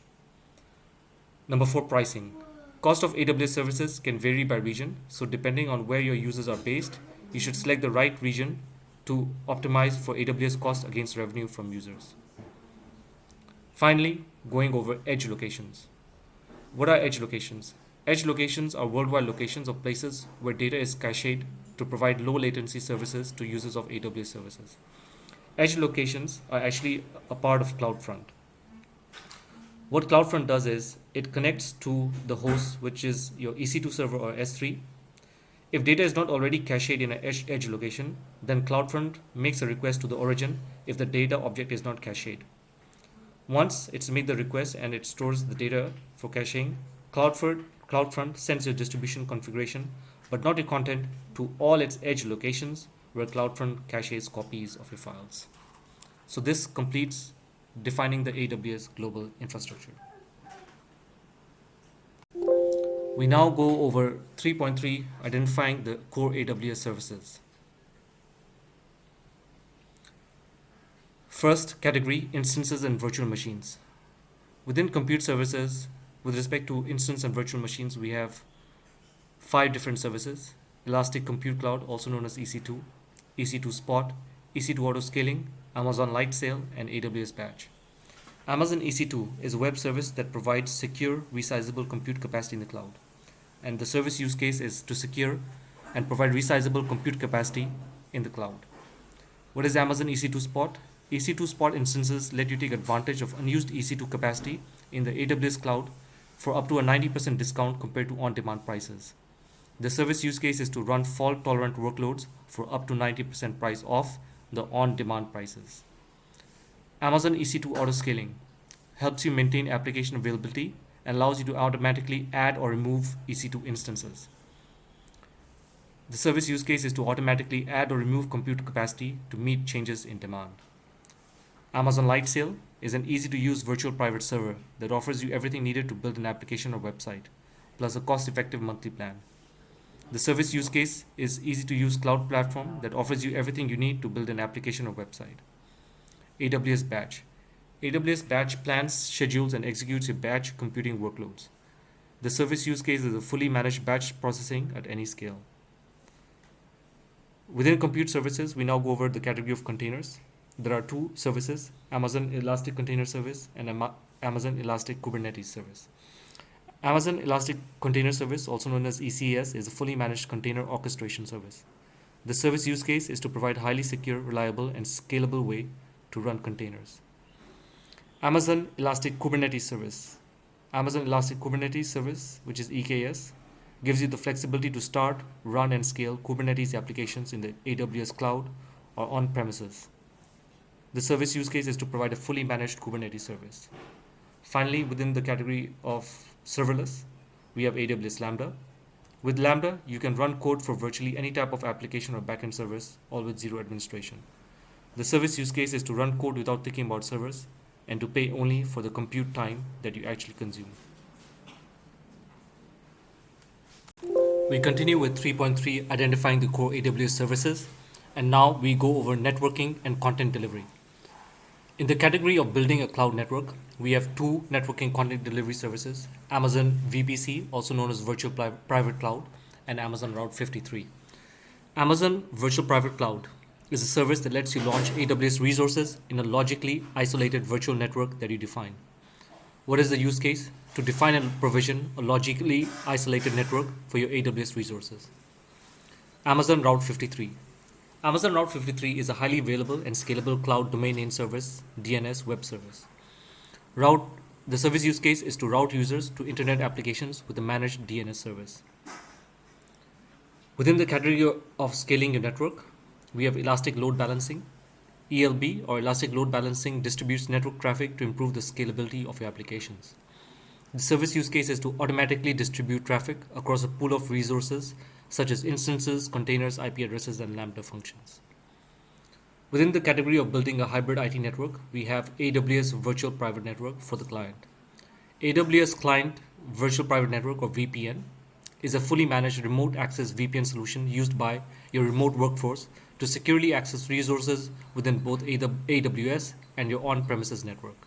Number 4, pricing. Cost of AWS services can vary by region, so depending on where your users are based, you should select the right region to optimize for AWS cost against revenue from users. Finally, going over edge locations. What are edge locations? Edge locations are worldwide locations of places where data is cached to provide low latency services to users of AWS services. Edge locations are actually a part of CloudFront. What CloudFront does is it connects to the host, which is your EC2 server or S3. If data is not already cached in an edge location, then CloudFront makes a request to the origin if the data object is not cached. Once it's made the request and it stores the data for caching, CloudFront sends your distribution configuration, but not your content, to all its edge locations where CloudFront caches copies of your files. So this completes defining the AWS global infrastructure. We now go over 3.3, identifying the core AWS services. First category, instances and virtual machines. Within compute services, with respect to instance and virtual machines, we have 5 different services: Elastic Compute Cloud, also known as EC2, EC2 Spot, EC2 Autoscaling, Amazon Lightsail, and AWS Batch. Amazon EC2 is a web service that provides secure, resizable compute capacity in the cloud. And the service use case is to secure and provide resizable compute capacity in the cloud. What is Amazon EC2 Spot? EC2 Spot instances let you take advantage of unused EC2 capacity in the AWS cloud for up to a 90% discount compared to on-demand prices. The service use case is to run fault-tolerant workloads for up to 90% price off the on-demand prices. Amazon EC2 Autoscaling helps you maintain application availability and allows you to automatically add or remove EC2 instances. The service use case is to automatically add or remove compute capacity to meet changes in demand. Amazon Lightsail is an easy-to-use virtual private server that offers you everything needed to build an application or website, plus a cost-effective monthly plan. The service use case is easy-to-use cloud platform that offers you everything you need to build an application or website. AWS Batch. AWS Batch plans, schedules, and executes your batch computing workloads. The service use case is a fully managed batch processing at any scale. Within compute services, we now go over the category of containers. There are 2 services: Amazon Elastic Container Service and Amazon Elastic Kubernetes Service. Amazon Elastic Container Service, also known as ECS, is a fully managed container orchestration service. The service use case is to provide highly secure, reliable, and scalable way to run containers. Amazon Elastic Kubernetes Service. Amazon Elastic Kubernetes Service, which is EKS, gives you the flexibility to start, run, and scale Kubernetes applications in the AWS cloud or on premises. The service use case is to provide a fully managed Kubernetes service. Finally, within the category of serverless, we have AWS Lambda. With Lambda, you can run code for virtually any type of application or backend service, all with zero administration. The service use case is to run code without thinking about servers and to pay only for the compute time that you actually consume. We continue with 3.3, identifying the core AWS services, and now we go over networking and content delivery. In the category of building a cloud network, we have 2 networking content delivery services: Amazon VPC, also known as Virtual Private Cloud, and Amazon Route 53. Amazon Virtual Private Cloud is a service that lets you launch AWS resources in a logically isolated virtual network that you define. What is the use case? To define and provision a logically isolated network for your AWS resources. Amazon Route 53. Amazon Route 53 is a highly available and scalable cloud domain name service, DNS web service. The service use case is to route users to internet applications with a managed DNS service. Within the category of scaling your network, we have elastic load balancing. ELB, or elastic load balancing, distributes network traffic to improve the scalability of your applications. The service use case is to automatically distribute traffic across a pool of resources such as instances, containers, IP addresses, and Lambda functions. Within the category of building a hybrid IT network, we have AWS Virtual Private Network for the client. AWS Client Virtual Private Network, or VPN, is a fully managed remote access VPN solution used by your remote workforce to securely access resources within both AWS and your on-premises network.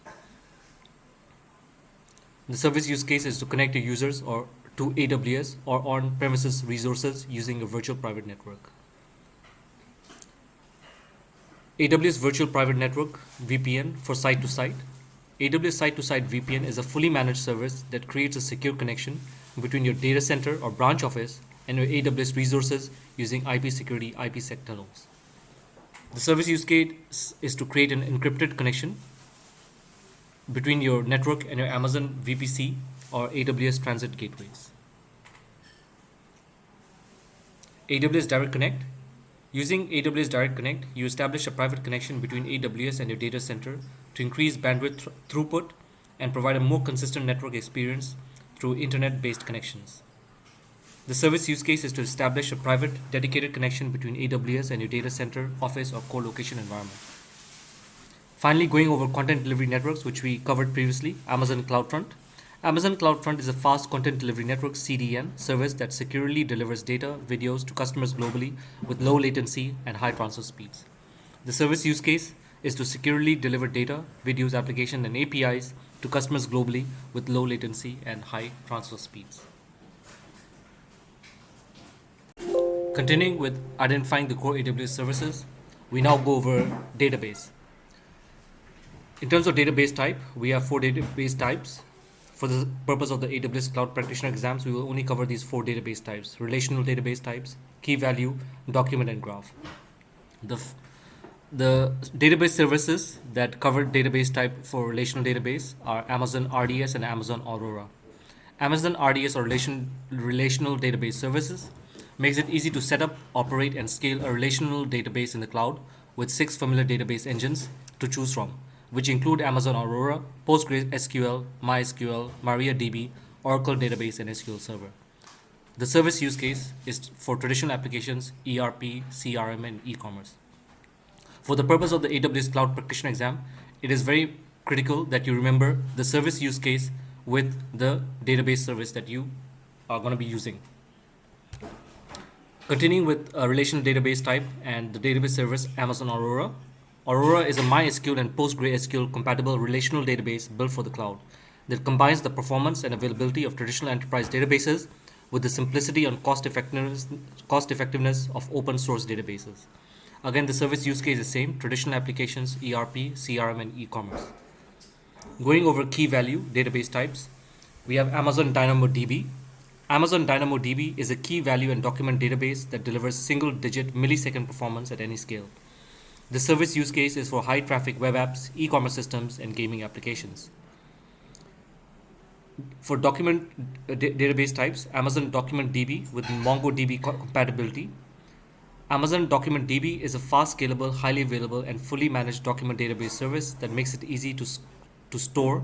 The service use case is to connect your users to AWS or on-premises resources using a virtual private network. AWS Virtual Private Network VPN for site-to-site. AWS Site-to-Site VPN is a fully managed service that creates a secure connection between your data center or branch office and your AWS resources using IP security IPsec tunnels. The service use case is to create an encrypted connection between your network and your Amazon VPC or AWS transit gateways. AWS Direct Connect. Using AWS Direct Connect, you establish a private connection between AWS and your data center to increase bandwidth throughput and provide a more consistent network experience through internet-based connections. The service use case is to establish a private, dedicated connection between AWS and your data center, office, or co-location environment. Finally, going over content delivery networks, which we covered previously, Amazon CloudFront. Amazon CloudFront is a fast content delivery network (CDN) service that securely delivers data, videos to customers globally with low latency and high transfer speeds. The service use case is to securely deliver data, videos, applications, and APIs to customers globally with low latency and high transfer speeds. Continuing with identifying the core AWS services, we now go over database. In terms of database type, we have 4 database types. For the purpose of the AWS Cloud Practitioner exams, we will only cover these 4 database types: relational database types, key value, document, and graph. The database services that cover database type for relational database are Amazon RDS and Amazon Aurora. Amazon RDS, or relational database services, makes it easy to set up, operate, and scale a relational database in the cloud with 6 familiar database engines to choose from, which include Amazon Aurora, PostgreSQL, MySQL, MariaDB, Oracle Database, and SQL Server. The service use case is for traditional applications, ERP, CRM, and e-commerce. For the purpose of the AWS Cloud Practitioner exam, it is very critical that you remember the service use case with the database service that you are going to be using. Continuing with a relational database type and the database service Amazon Aurora. Aurora is a MySQL and PostgreSQL compatible relational database built for the cloud that combines the performance and availability of traditional enterprise databases with the simplicity and cost effectiveness of open source databases. Again, the service use case is the same: traditional applications, ERP, CRM, and e-commerce. Going over key value database types, we have Amazon DynamoDB. Amazon DynamoDB is a key value and document database that delivers single-digit millisecond performance at any scale. The service use case is for high-traffic web apps, e-commerce systems, and gaming applications. For document database types, Amazon Document DB with MongoDB compatibility. Amazon Document DB is a fast, scalable, highly available, and fully managed document database service that makes it easy to store,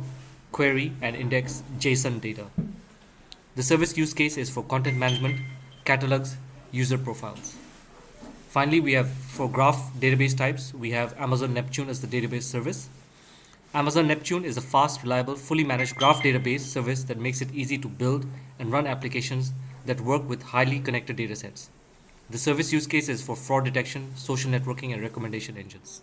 query, and index JSON data. The service use case is for content management, catalogs, user profiles. Finally, we have for graph database types, we have Amazon Neptune as the database service. Amazon Neptune is a fast, reliable, fully managed graph database service that makes it easy to build and run applications that work with highly connected datasets. The service use case is for fraud detection, social networking, and recommendation engines.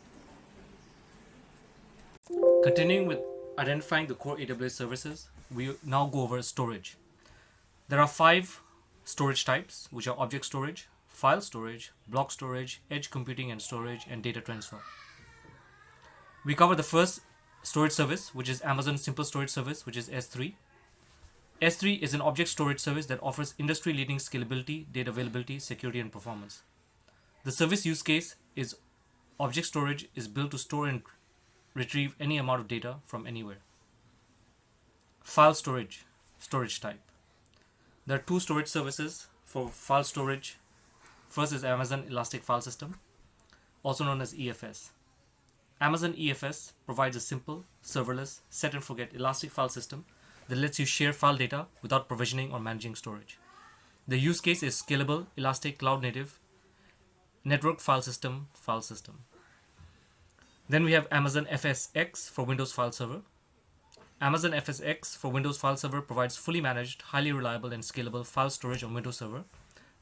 Continuing with identifying the core AWS services, we now go over storage. There are 5 storage types, which are object storage, file storage, block storage, edge computing and storage, and data transfer. We cover the first storage service, which is Amazon Simple Storage Service, which is S3. S3 is an object storage service that offers industry-leading scalability, data availability, security, and performance. The service use case is object storage is built to store and retrieve any amount of data from anywhere. File storage type. There are two storage services for file storage. First is Amazon Elastic File System, also known as EFS. Amazon EFS provides a simple, serverless, set and forget elastic file system that lets you share file data without provisioning or managing storage. The use case is scalable, elastic, cloud native, network file system. Then we have Amazon FSx for Windows File Server. Amazon FSx for Windows File Server provides fully managed, highly reliable, and scalable file storage on Windows Server,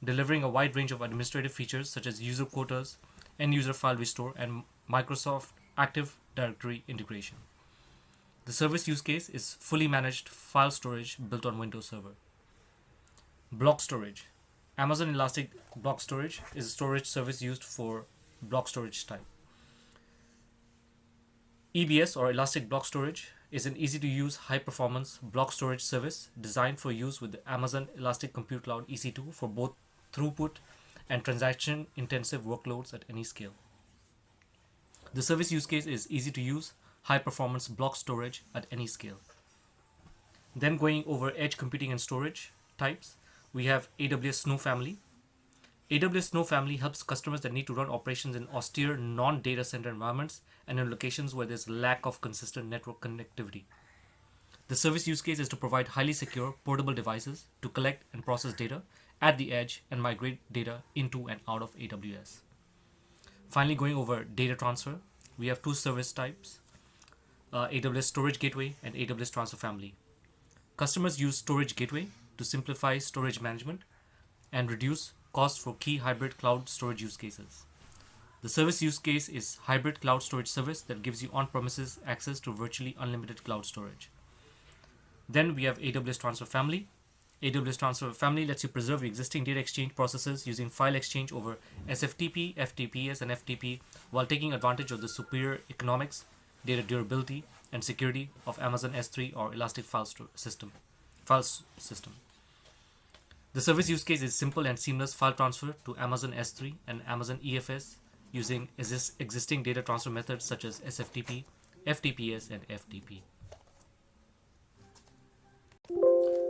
delivering a wide range of administrative features such as user quotas, end-user file restore, and Microsoft Active Directory integration. The service use case is fully managed file storage built on Windows Server. Block storage. Amazon Elastic Block Storage is a storage service used for block storage type. EBS or Elastic Block Storage is an easy-to-use, high-performance block storage service designed for use with the Amazon Elastic Compute Cloud EC2 for both throughput and transaction-intensive workloads at any scale. The service use case is easy-to-use, high-performance block storage at any scale. Then going over edge computing and storage types, we have AWS Snow Family. AWS Snow Family helps customers that need to run operations in austere non-data center environments and in locations where there's lack of consistent network connectivity. The service use case is to provide highly secure portable devices to collect and process data at the edge and migrate data into and out of AWS. Finally, going over data transfer, we have two service types, AWS Storage Gateway and AWS Transfer Family. Customers use Storage Gateway to simplify storage management and reduce costs for key hybrid cloud storage use cases. The service use case is hybrid cloud storage service that gives you on-premises access to virtually unlimited cloud storage. Then we have AWS Transfer Family. AWS Transfer Family lets you preserve existing data exchange processes using file exchange over SFTP, FTPS, and FTP while taking advantage of the superior economics, data durability, and security of Amazon S3 or Elastic File System. The service use case is simple and seamless file transfer to Amazon S3 and Amazon EFS using existing data transfer methods such as SFTP, FTPS, and FTP.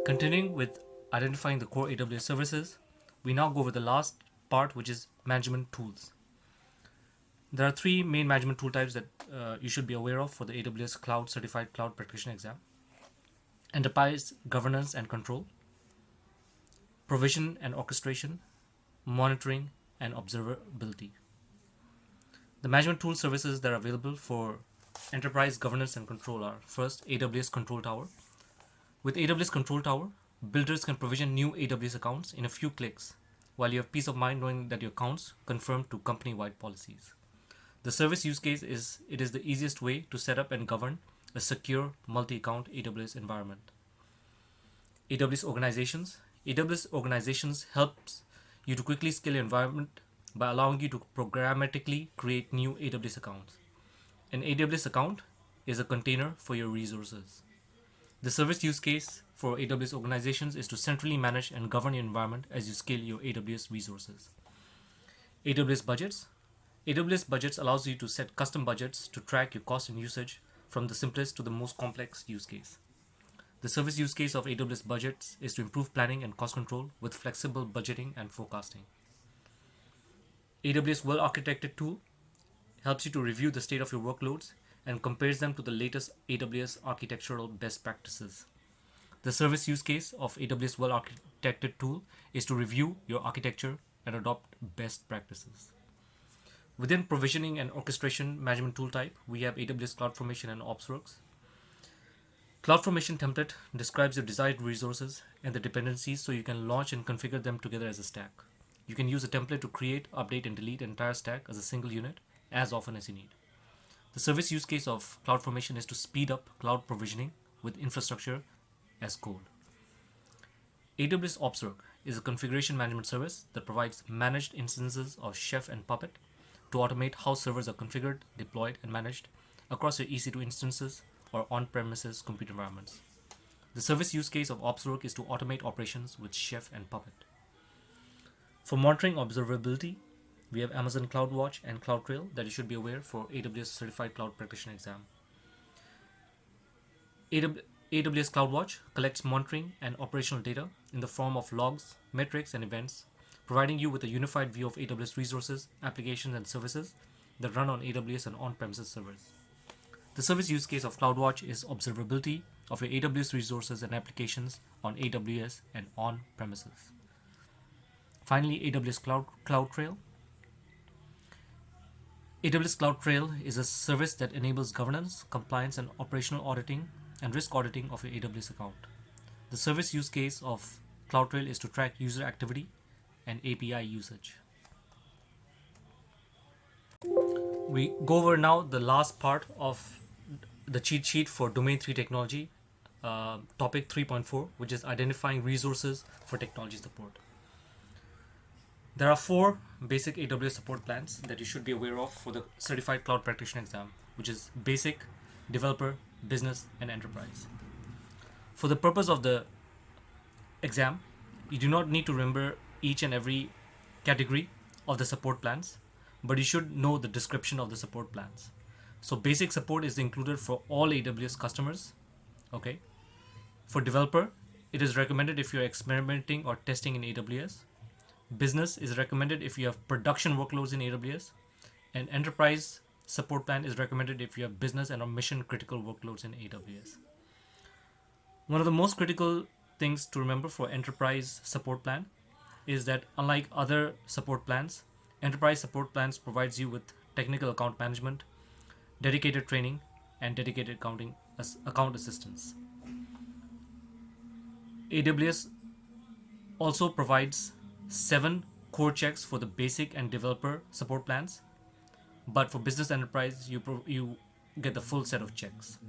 Continuing with identifying the core AWS services, we now go over the last part, which is management tools. There are three main management tool types that you should be aware of for the AWS Cloud Certified Cloud Practitioner exam. Enterprise governance and control, provision and orchestration, monitoring, and observability. The management tool services that are available for enterprise governance and control are first, AWS Control Tower. With AWS Control Tower, builders can provision new AWS accounts in a few clicks, while you have peace of mind knowing that your accounts conform to company-wide policies. The service use case is it is the easiest way to set up and govern a secure multi-account AWS environment. AWS organizations. AWS organizations helps you to quickly scale your environment by allowing you to programmatically create new AWS accounts. An AWS account is a container for your resources. The service use case for AWS organizations is to centrally manage and govern your environment as you scale your AWS resources. AWS budgets. AWS budgets allows you to set custom budgets to track your cost and usage from the simplest to the most complex use case. The service use case of AWS budgets is to improve planning and cost control with flexible budgeting and forecasting. AWS Well-Architected tool helps you to review the state of your workloads and compares them to the latest AWS architectural best practices. The service use case of AWS Well-Architected tool is to review your architecture and adopt best practices. Within provisioning and orchestration management tool type, we have AWS CloudFormation and Opsworks. CloudFormation template describes your desired resources and the dependencies so you can launch and configure them together as a stack. You can use a template to create, update, and delete an entire stack as a single unit as often as you need. The service use case of CloudFormation is to speed up cloud provisioning with infrastructure as code. AWS Opsworks. is a configuration management service that provides managed instances of Chef and Puppet to automate how servers are configured, deployed, and managed across your EC2 instances or on-premises compute environments. The service use case of Opsworks is to automate operations with Chef and Puppet. For monitoring observability, we have Amazon CloudWatch and CloudTrail that you should be aware for AWS Certified Cloud Practitioner exam. AWS CloudWatch collects monitoring and operational data in the form of logs, metrics, and events, providing you with a unified view of AWS resources, applications, and services that run on AWS and on-premises servers. The service use case of CloudWatch is observability of your AWS resources and applications on AWS and on-premises. Finally, AWS CloudTrail. AWS CloudTrail is a service that enables governance, compliance, and operational auditing and risk auditing of your AWS account. The service use case of CloudTrail is to track user activity and API usage. We go over now the last part of the cheat sheet for Domain 3 technology, topic 3.4, which is identifying resources for technology support. There are 4 basic AWS support plans that you should be aware of for the Certified Cloud Practitioner exam, which is Basic, Developer, Business, and Enterprise. For the purpose of the exam, you do not need to remember each and every category of the support plans, but you should know the description of the support plans. So basic support is included for all AWS customers. Okay. For developer, it is recommended if you're experimenting or testing in AWS. Business is recommended if you have production workloads in AWS, and enterprise support plan is recommended if you have business and or mission critical workloads in AWS. One of the most critical things to remember for enterprise support plan is that unlike other support plans, enterprise support plans provides you with technical account management, dedicated training, and dedicated account assistance. AWS also provides 7 core checks for the basic and developer support plans, but for business enterprise, you get the full set of checks.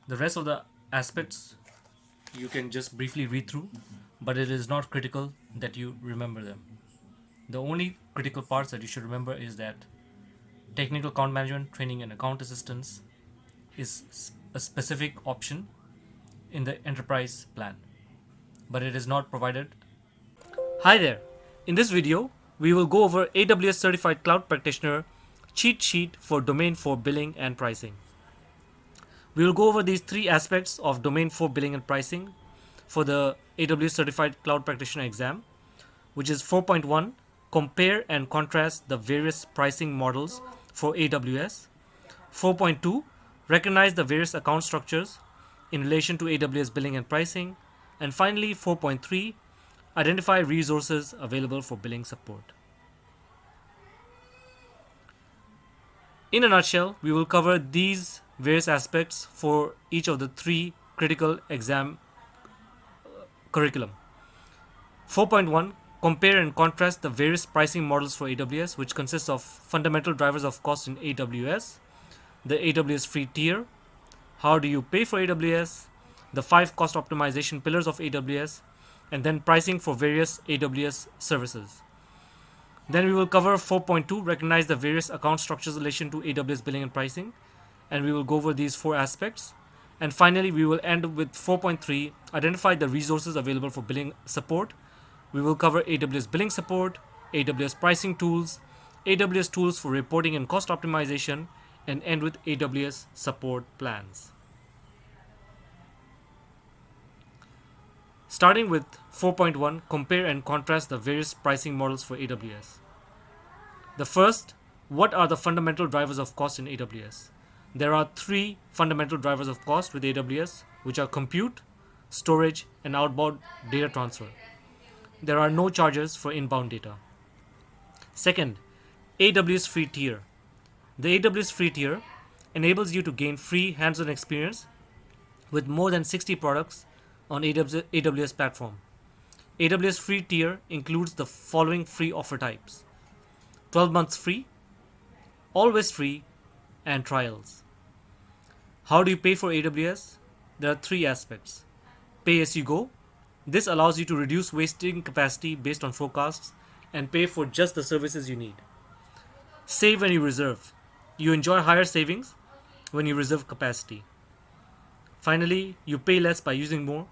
The rest of the aspects you can just briefly read through, but it is not critical that you remember them. The only critical parts that you should remember is that technical account management, training, and account assistance is a specific option in the enterprise plan, but it is not provided. Hi there. In this video, we will go over AWS Certified Cloud Practitioner cheat sheet for Domain 4 billing and pricing. We will go over these 3 aspects of Domain 4 billing and pricing for the AWS Certified Cloud Practitioner exam, which is 4.1, compare and contrast the various pricing models for AWS. 4.2, recognize the various account structures in relation to AWS billing and pricing. And finally, 4.3, identify resources available for billing support. In a nutshell, we will cover these various aspects for each of the 3 critical exam curriculum. 4.1, compare and contrast the various pricing models for AWS, which consists of fundamental drivers of cost in AWS, the AWS free tier, how do you pay for AWS, the 5 cost optimization pillars of AWS, and then pricing for various AWS services. Then we will cover 4.2, recognize the various account structures in relation to AWS billing and pricing, and we will go over these 4 aspects. And finally, we will end with 4.3, identify the resources available for billing support. We will cover AWS billing support, AWS pricing tools, AWS tools for reporting and cost optimization, and end with AWS support plans. Starting with 4.1, compare and contrast the various pricing models for AWS. The first, what are the fundamental drivers of cost in AWS? There are 3 fundamental drivers of cost with AWS, which are compute, storage, and outbound data transfer. There are no charges for inbound data. Second, AWS free tier. The AWS free tier enables you to gain free hands-on experience with more than 60 products on AWS platform. AWS free tier includes the following free offer types: 12 months free, always free, and trials. How do you pay for AWS? There are 3 aspects: pay as you go, This allows you to reduce wasting capacity based on forecasts and pay for just the services you need. Save when you reserve. You enjoy higher savings when you reserve capacity. Finally, you pay less by using more.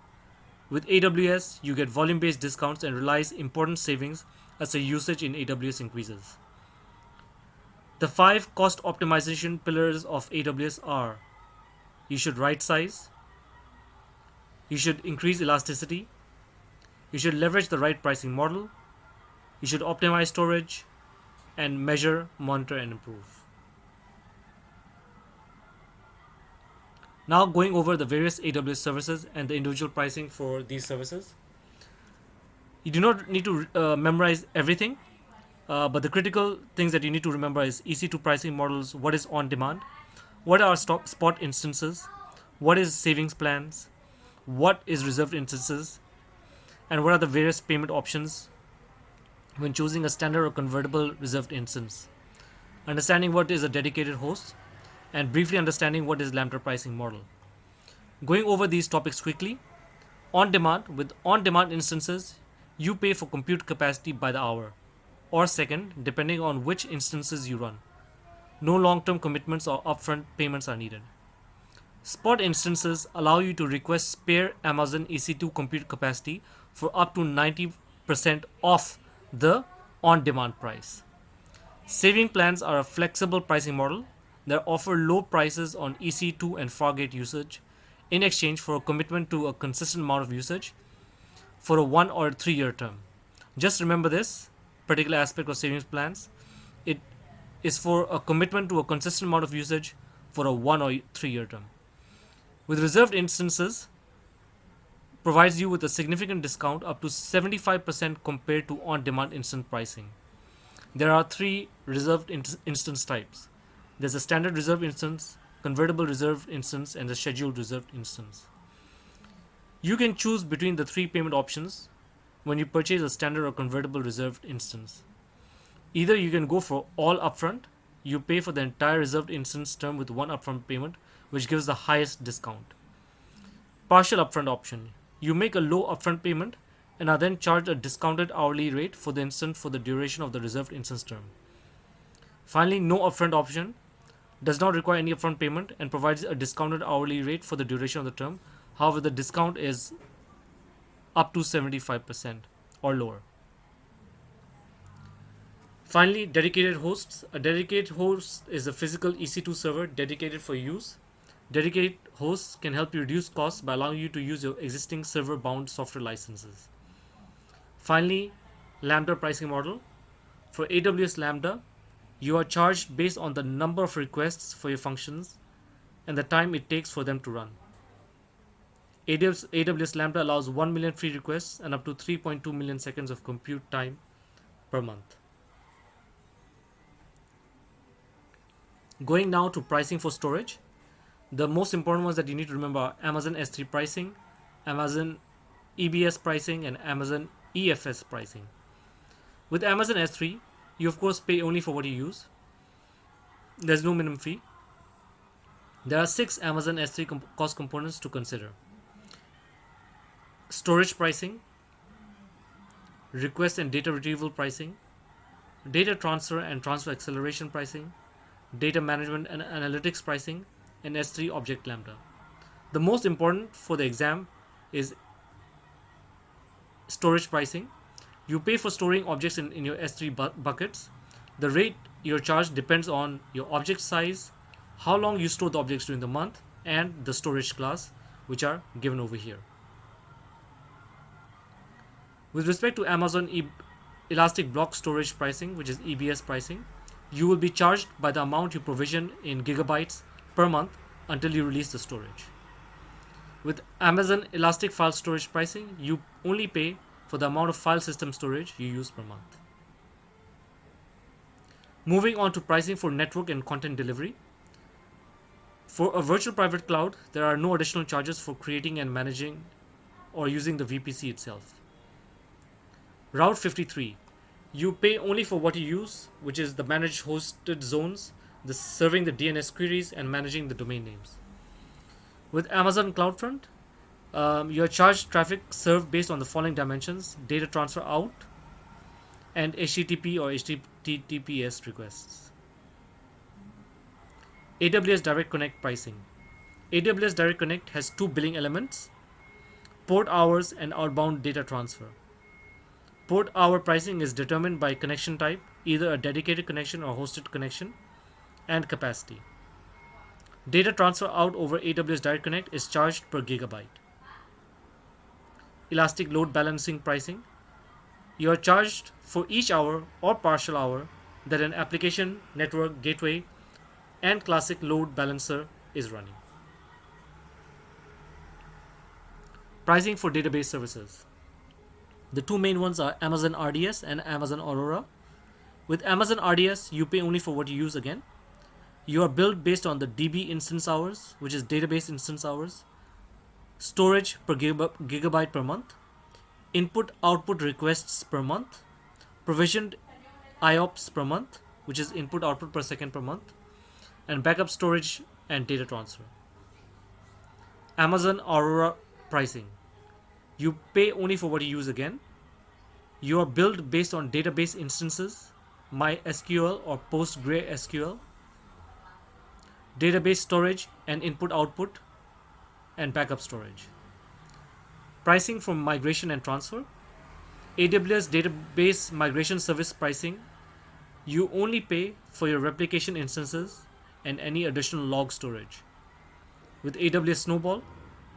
With AWS, you get volume-based discounts and realize important savings as the usage in AWS increases. The 5 cost optimization pillars of AWS are: you should right size, you should increase elasticity, you should leverage the right pricing model, you should optimize storage, and measure, monitor, and improve. Now going over the various AWS services and the individual pricing for these services. You do not need to memorize everything, but the critical things that you need to remember is EC2 pricing models, what is on demand, what are spot instances, what is savings plans, what is reserved instances, and what are the various payment options when choosing a standard or convertible reserved instance, understanding what is a dedicated host, and briefly understanding what is Lambda pricing model. Going over these topics quickly. On demand, with on demand instances, you pay for compute capacity by the hour or second, depending on which instances you run. No long-term commitments or upfront payments are needed. Spot instances allow you to request spare Amazon EC2 compute capacity for up to 90% off the on-demand price. Saving plans are a flexible pricing model that offer low prices on EC2 and Fargate usage in exchange for a commitment to a consistent amount of usage for a 1 or 3 year term. Just remember this particular aspect of savings plans. It is for a commitment to a consistent amount of usage for a 1 or 3 year term. With reserved instances, provides you with a significant discount up to 75% compared to on-demand instant pricing. There are 3 reserved instance types. There's a standard reserved instance, convertible reserved instance, and a scheduled reserved instance. You can choose between the 3 payment options when you purchase a standard or convertible reserved instance. Either you can go for all upfront, you pay for the entire reserved instance term with one upfront payment, which gives the highest discount. Partial upfront option. You make a low upfront payment and are then charged a discounted hourly rate for the instance for the duration of the reserved instance term. Finally, no upfront option does not require any upfront payment and provides a discounted hourly rate for the duration of the term. However, the discount is up to 75% or lower. Finally, dedicated hosts. A dedicated host is a physical EC2 server dedicated for use. Dedicated hosts can help you reduce costs by allowing you to use your existing server-bound software licenses. Finally, Lambda pricing model. For AWS Lambda, you are charged based on the number of requests for your functions and the time it takes for them to run. AWS Lambda allows 1 million free requests and up to 3.2 million seconds of compute time per month. Going now to pricing for storage. The most important ones that you need to remember are Amazon S3 pricing, Amazon EBS pricing, and Amazon EFS pricing. With Amazon S3, you of course pay only for what you use. There's no minimum fee. There are 6 Amazon S3 cost components to consider. Storage pricing, request and data retrieval pricing, data transfer and transfer acceleration pricing, data management and analytics pricing, and S3 object lambda. The most important for the exam is storage pricing. You pay for storing objects in your S3 buckets. The rate you're charged depends on your object size, how long you store the objects during the month, and the storage class, which are given over here. With respect to Amazon Elastic Block Storage pricing, which is EBS pricing, you will be charged by the amount you provision in gigabytes per month until you release the storage. With Amazon Elastic File Storage pricing, you only pay for the amount of file system storage you use per month. Moving on to pricing for network and content delivery. For a virtual private cloud, there are no additional charges for creating and managing or using the VPC itself. Route 53. You pay only for what you use, which is the managed hosted zones, the serving the DNS queries, and managing the domain names. With Amazon CloudFront, Your charged traffic served based on the following dimensions: data transfer out and HTTP or HTTPS requests. AWS Direct Connect pricing. AWS Direct Connect has two billing elements: port hours and outbound data transfer. Port hour pricing is determined by connection type, either a dedicated connection or hosted connection, and capacity. Data transfer out over AWS Direct Connect is charged per gigabyte. Elastic load balancing pricing. You are charged for each hour or partial hour that an application, network, gateway, and classic load balancer is running. Pricing for database services. The two main ones are Amazon RDS and Amazon Aurora. With Amazon RDS, you pay only for what you use again. You are billed based on the DB instance hours, which is database instance hours, storage per gigabyte per month, input output requests per month, provisioned IOPS per month, which is input output per second per month, and backup storage and data transfer. Amazon Aurora pricing. You pay only for what you use again. You are billed based on database instances, MySQL or PostgreSQL, database storage and input output, and backup storage. Pricing for migration and transfer. AWS database migration service pricing. You only pay for your replication instances and any additional log storage. With AWS Snowball,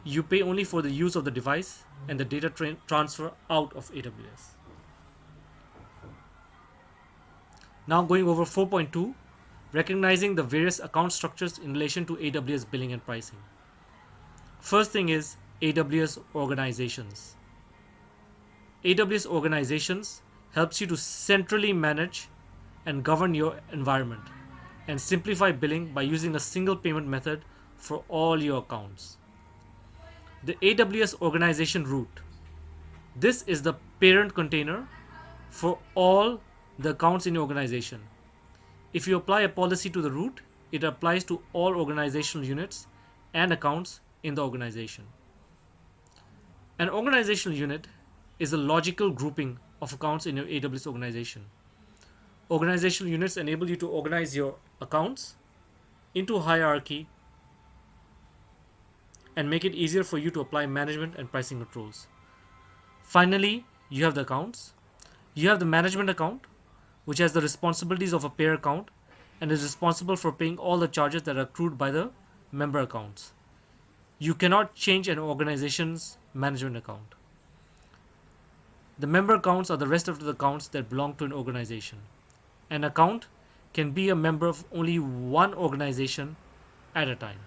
you pay only for the use of the device and the data transfer out of AWS. Now going over 4.2, recognizing the various account structures in relation to AWS billing and pricing. First thing is AWS organizations. AWS organizations helps you to centrally manage and govern your environment and simplify billing by using a single payment method for all your accounts. The AWS organization root. This is the parent container for all the accounts in your organization. If you apply a policy to the root, it applies to all organizational units and accounts in the organization. An organizational unit is a logical grouping of accounts in your AWS organization. Organizational units enable you to organize your accounts into a hierarchy and make it easier for you to apply management and pricing controls. Finally, you have the accounts. You have the management account, which has the responsibilities of a payer account and is responsible for paying all the charges that are accrued by the member accounts. You cannot change an organization's management account. The member accounts are the rest of the accounts that belong to an organization. An account can be a member of only one organization at a time.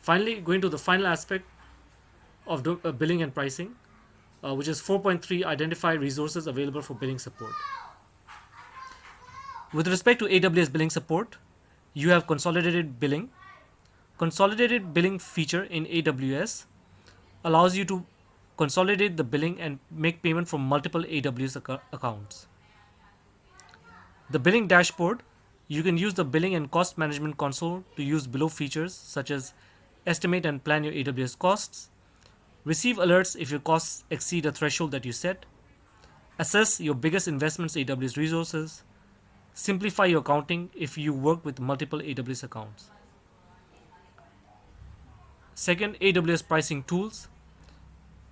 Finally, going to the final aspect of billing and pricing, which is 4.3, identify resources available for billing support. With respect to AWS billing support, you have consolidated billing. Consolidated billing feature in AWS allows you to consolidate the billing and make payment from multiple AWS accounts. The billing dashboard, you can use the billing and cost management console to use below features such as estimate and plan your AWS costs, receive alerts if your costs exceed a threshold that you set, assess your biggest investments AWS resources, simplify your accounting if you work with multiple AWS accounts. Second, AWS pricing tools.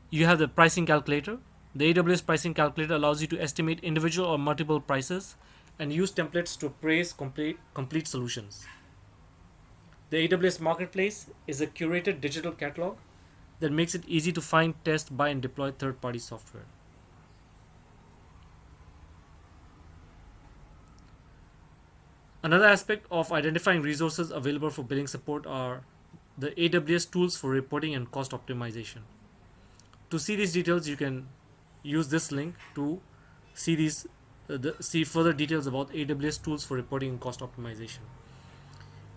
You have the pricing calculator. The AWS pricing calculator allows you to estimate individual or multiple prices and use templates to price complete solutions. The AWS Marketplace is a curated digital catalog that makes it easy to find, test, buy, and deploy third-party software. Another aspect of identifying resources available for billing support are the AWS tools for reporting and cost optimization. To see these details, you can use this link to see further details about AWS tools for reporting and cost optimization.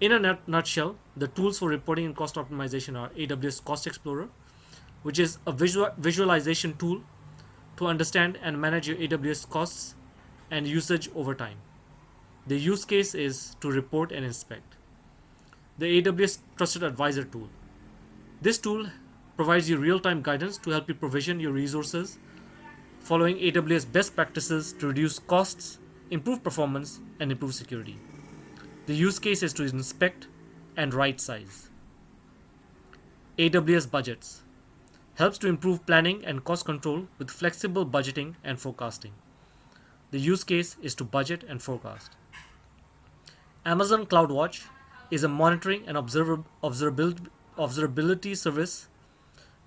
In a nutshell, the tools for reporting and cost optimization are AWS Cost Explorer, which is a visualization tool to understand and manage your AWS costs and usage over time. The use case is to report and inspect. the AWS Trusted Advisor tool. This tool provides you real-time guidance to help you provision your resources following AWS best practices to reduce costs, improve performance, and improve security. The use case is to inspect and right size. AWS Budgets helps to improve planning and cost control with flexible budgeting and forecasting. The use case is to budget and forecast. Amazon CloudWatch is a monitoring and observability service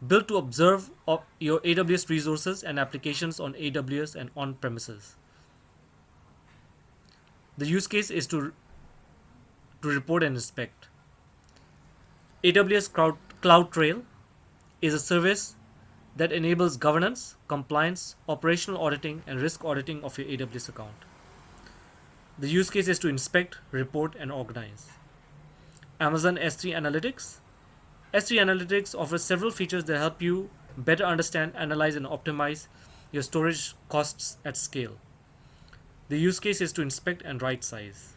built to observe your AWS resources and applications on AWS and on premises. The use case is to report and inspect. AWS Cloud Trail is a service that enables governance, compliance, operational auditing, and risk auditing of your AWS account. The use case is to inspect, report, and organize. Amazon S3 Analytics. S3 Analytics offers several features that help you better understand, analyze, and optimize your storage costs at scale. The use case is to inspect and right size.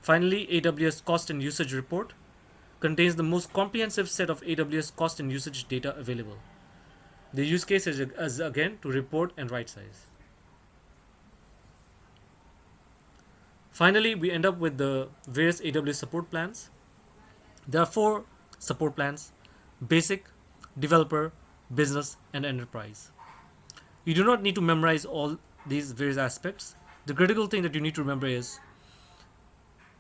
Finally, AWS Cost and Usage Report contains the most comprehensive set of AWS cost and usage data available. The use case is again to report and right size. Finally, we end up with the various AWS support plans. There are 4 support plans: Basic, Developer, Business, and Enterprise. You do not need to memorize all these various aspects. The critical thing that you need to remember is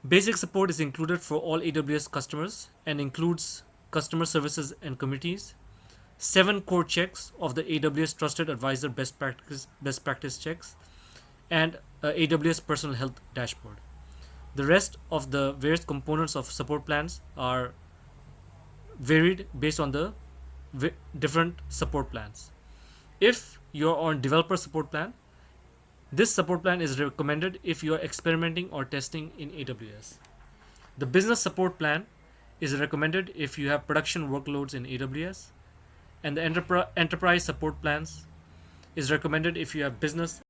Basic support is included for all AWS customers and includes customer services and communities, 7 core checks of the AWS Trusted Advisor best practice checks, and AWS Personal Health Dashboard. The rest of the various components of support plans are varied based on the different support plans. If you're on developer support plan, this support plan is recommended if you are experimenting or testing in AWS. The business support plan is recommended if you have production workloads in AWS, and the enterprise support plans is recommended if you have business